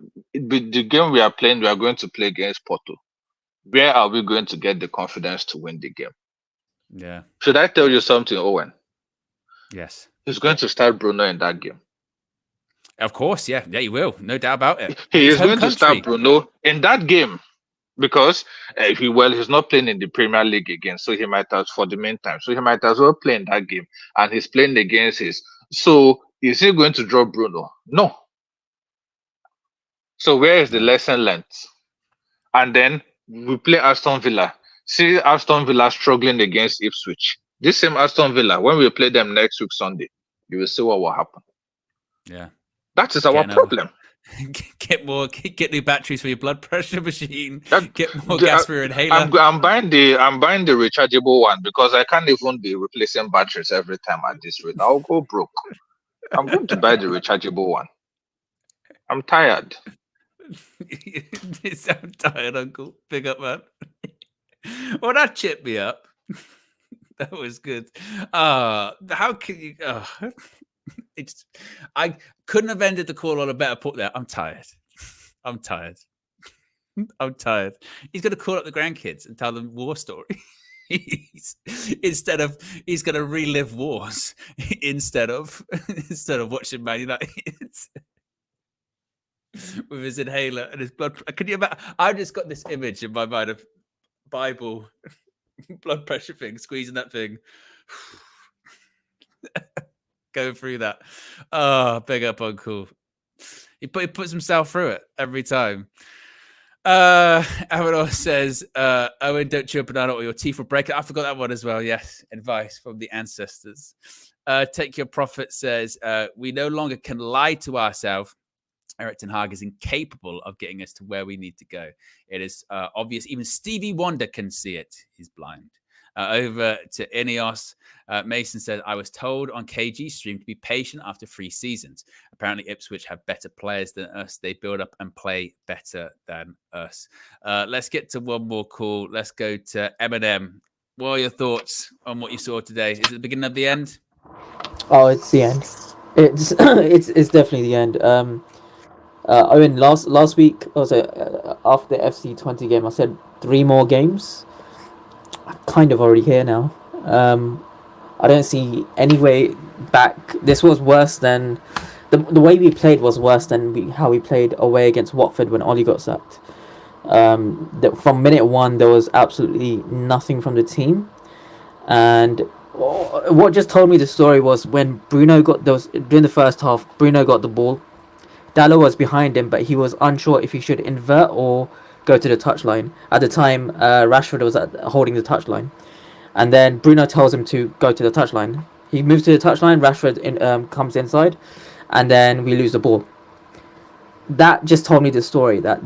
game we are playing, we are going to play against Porto. Where are we going to get the confidence to win the game?
Yeah.
Should I tell you something, Owen?
Yes.
He's going to start Bruno in that game.
Of course, yeah, he will, no doubt about it.
He
His
is
home
going to start Bruno in that game because he's not playing in the Premier League again, so he might as for the meantime, so he might as well play in that game, and he's playing against his. So is he going to drop Bruno? No. So where is the lesson learned? And then we play Aston Villa. See Aston Villa struggling against Ipswich. This same Aston Villa, when we play them next week Sunday, you will see what will happen.
Yeah.
That is our problem.
Get new batteries for your blood pressure machine. Get more gas for your inhaler.
I'm buying the rechargeable one because I can't even be replacing batteries every time at this rate. I'll go broke. I'm going to buy the rechargeable one. I'm tired.
I'm tired, Uncle. Big up, man. Well, that chipped me up. That was good. How can you? I couldn't have ended the call on a better put there. I'm tired. I'm tired. I'm tired. He's going to call up the grandkids and tell them war stories. He's going to relive wars instead of watching Man United with his inhaler and his blood. Can you imagine? I've just got this image in my mind of Bible blood pressure thing, squeezing that thing. Going through that. Oh, big up, Uncle. He puts himself through it every time. Amador says, Owen, don't chew a banana or your teeth will break. I forgot that one as well. Yes, advice from the ancestors. Take Your Prophet says, we no longer can lie to ourselves. Erik Ten Hag is incapable of getting us to where we need to go. It is obvious. Even Stevie Wonder can see it. He's blind. Over to Ineos. Mason said, I was told on KG stream to be patient after 3 seasons. Apparently, Ipswich have better players than us. They build up and play better than us. Let's get to one more call. Let's go to Eminem. What are your thoughts on what you saw today? Is it the beginning of the end?
Oh, it's the end. It's it's definitely the end. Owen, last week, also after the FC20 game, I said 3 more games. I'm kind of already here now. I don't see any way back. This was worse than the way we played was worse than how we played away against Watford when Ollie got sacked. From minute 1, there was absolutely nothing from the team, and what just told me the story was when Bruno got those during the first half. Bruno got the ball. Dallo was behind him, but he was unsure if he should invert or go to the touchline. At the time, Rashford was holding the touchline. And then Bruno tells him to go to the touchline. He moves to the touchline, Rashford comes inside, and then we lose the ball. That just told me the story, that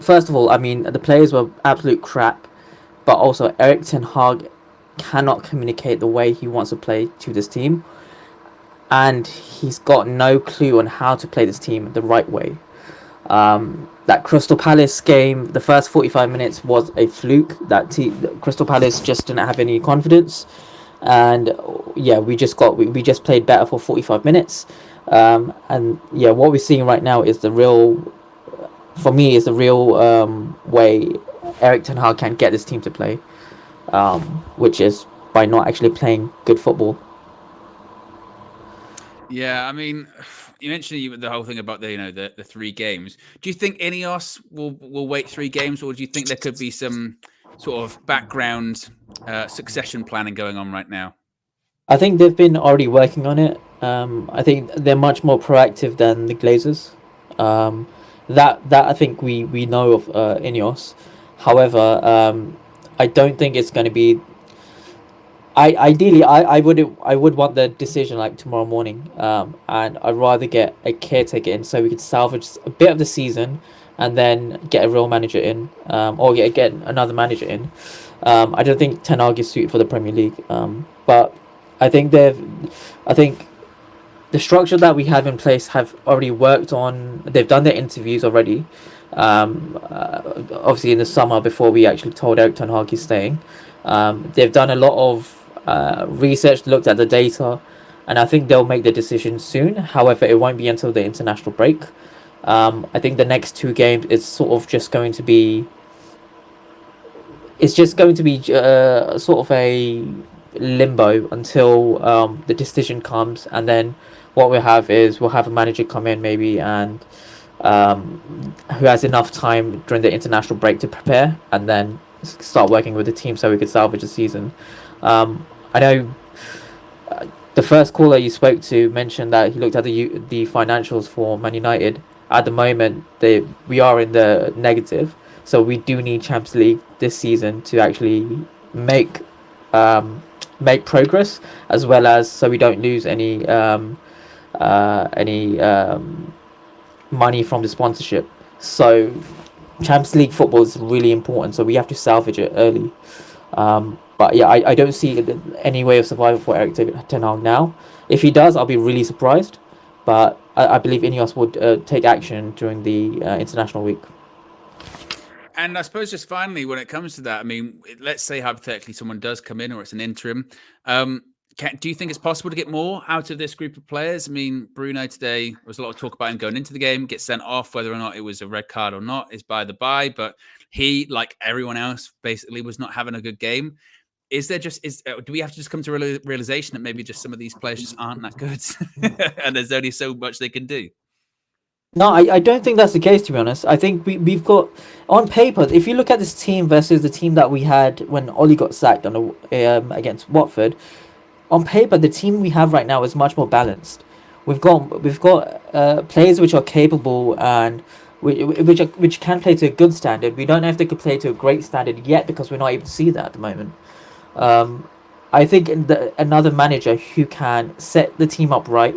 first of all, I mean, the players were absolute crap, but also Erik Ten Hag cannot communicate the way he wants to play to this team. And he's got no clue on how to play this team the right way. That Crystal Palace game, the first 45 minutes was a fluke. Crystal Palace just didn't have any confidence, and yeah, we just played better for 45 minutes. And yeah, what we're seeing right now is the real way Erik Ten Hag can get this team to play, which is by not actually playing good football.
Yeah, I mean, you mentioned the whole thing about the 3 games. Do you think Ineos will wait 3 games, or do you think there could be some sort of background succession planning going on right now?
I think they've been already working on it. I think they're much more proactive than the Glazers. That I think we know of Ineos. However, I don't think it's going to be I would want the decision like tomorrow morning. And I'd rather get a caretaker in so we could salvage a bit of the season, and then get a real manager in, or get another manager in. I don't think Ten Hag is suited for the Premier League. But I think I think the structure that we have in place have already worked on. They've done their interviews already. Obviously in the summer before we actually told Eric Ten Hag he's staying. They've done a lot of research, looked at the data, and I think they'll make the decision soon. However, it won't be until the international break. I think the next two games is sort of just going to be. It's just going to be sort of a limbo until the decision comes, and then what we'll have is we'll have a manager come in maybe, and who has enough time during the international break to prepare, and then start working with the team so we could salvage the season. I know the first caller you spoke to mentioned that he looked at the financials for Man United. At the moment, we are in the negative, so we do need Champions League this season to actually make progress, as well as so we don't lose any money from the sponsorship. So Champions League football is really important, so we have to salvage it early. But yeah, I don't see any way of survival for Eric Ten Hag now. If he does, I'll be really surprised. But I believe Ineos would take action during the international week.
And I suppose just finally, when it comes to that, I mean, let's say hypothetically someone does come in or it's an interim. Do you think it's possible to get more out of this group of players? I mean, Bruno today, there was a lot of talk about him going into the game, get sent off, whether or not it was a red card or not is by the by. But he, like everyone else, basically was not having a good game. Do we have to just come to a realization that maybe just some of these players just aren't that good and there's only so much they can do?
No, I don't think that's the case, to be honest. I think we've got, on paper, if you look at this team versus the team that we had when Ollie got sacked against Watford, on paper, the team we have right now is much more balanced. We've got players which are capable and which can play to a good standard. We don't know if they could play to a great standard yet because we're not able to see that at the moment. I think another manager who can set the team up right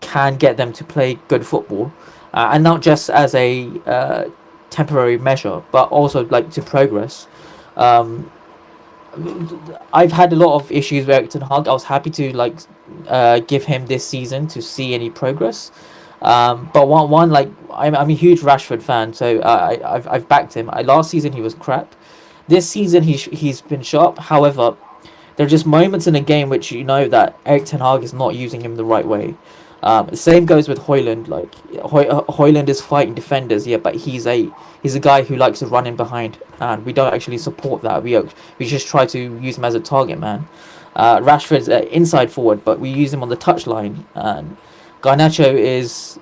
can get them to play good football, and not just as a temporary measure, but also like to progress. I've had a lot of issues with Eric Ten Hag. I was happy to give him this season to see any progress. But one like I'm a huge Rashford fan, so I've backed him. Last season he was crap. This season he's been sharp. However, there are just moments in a game which you know that Eric Ten Hag is not using him the right way. Same goes with Højlund. Like Højlund is fighting defenders, yeah, but he's a guy who likes to run in behind, and we don't actually support that. We just try to use him as a target man. Rashford's inside forward, but we use him on the touchline. And Garnacho is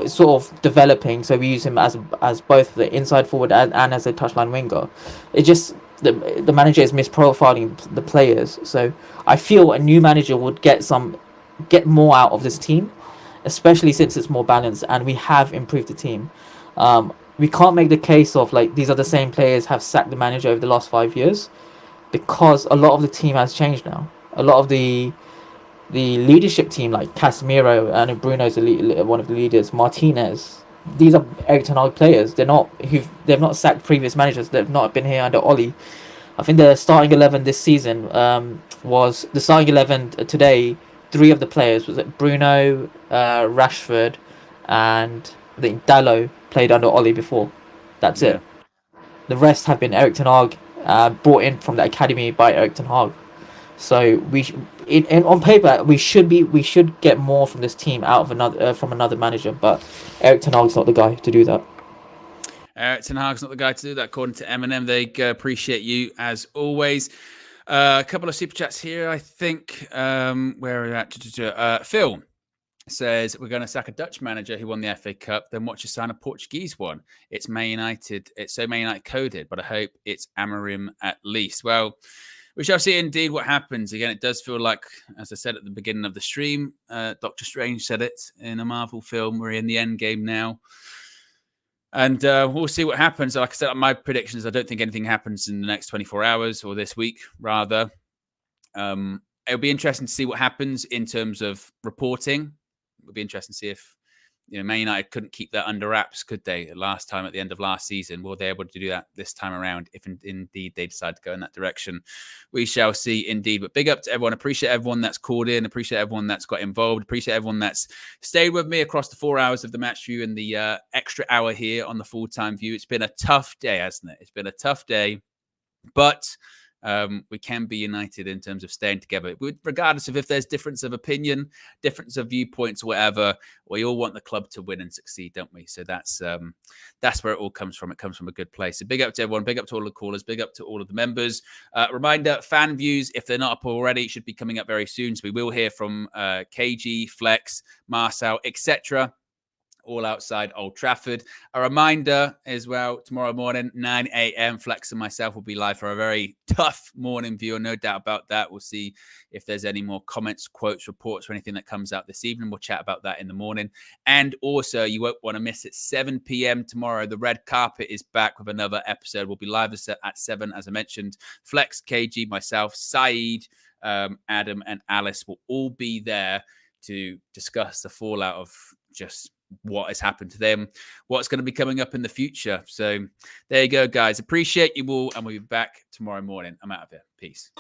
sort of developing, so we use him as both the inside forward and as a touchline winger. It just the manager is misprofiling the players. So I feel a new manager would get more out of this team, especially since it's more balanced and we have improved the team. We can't make the case of like these are the same players have sacked the manager over the last 5 years, because a lot of the team has changed now. A lot of the leadership team, like Casemiro and Bruno's one of the leaders, Martinez, these are Eric Ten Hag players. They've not sacked previous managers. They've not been here under Ollie. I think the starting 11 this season was the starting 11 today. 3 of the players was it Bruno, Rashford, and I think Dalot played under Ollie before. That's it. The rest have been Eric Ten Hag, brought in from the academy by Eric Ten Hag. So on paper we should get more from this team out of from another manager, but Eric Ten Hag's not the guy to do that.
Eric Ten Hag's not the guy to do that, according to Eminem. They appreciate you as always. A couple of super chats here, I think. Where are we at? Phil says, we're going to sack a Dutch manager who won the FA Cup, then watch us sign a Portuguese one. It's Man United. It's so Man United coded, but I hope it's Amorim at least. Well, we shall see indeed what happens. Again, it does feel like, as I said at the beginning of the stream, Doctor Strange said it in a Marvel film. We're in the end game now. And we'll see what happens. Like I said, my prediction is I don't think anything happens in the next 24 hours or this week, rather. It'll be interesting to see what happens in terms of reporting. It'll be interesting to see if Man United couldn't keep that under wraps, could they? Last time at the end of last season, will they able to do that this time around? If indeed they decide to go in that direction, we shall see. Indeed, but big up to everyone. Appreciate everyone that's called in. Appreciate everyone that's got involved. Appreciate everyone that's stayed with me across the 4 hours of the match view and the extra hour here on the full-time view. It's been a tough day, hasn't it? It's been a tough day, but we can be united in terms of staying together, regardless of if there's difference of opinion, difference of viewpoints, or whatever. We all want the club to win and succeed, don't we? So that's where it all comes from. It comes from a good place. So big up to everyone. Big up to all the callers. Big up to all of the members. Reminder: fan views, if they're not up already, should be coming up very soon. So we will hear from KG, Flex, Marcel, etc. all outside Old Trafford. A reminder as well, tomorrow morning, 9 a.m., Flex and myself will be live for a very tough morning view, no doubt about that. We'll see if there's any more comments, quotes, reports, or anything that comes out this evening. We'll chat about that in the morning. And also, you won't want to miss it, 7 p.m. tomorrow. The Red Carpet is back with another episode. We'll be live at 7, as I mentioned. Flex, KG, myself, Saeed, Adam, and Alice will all be there to discuss the fallout of just what has happened to them, what's going to be coming up in the future. So there you go, guys. Appreciate you all, and we'll be back tomorrow morning. I'm out of here. Peace.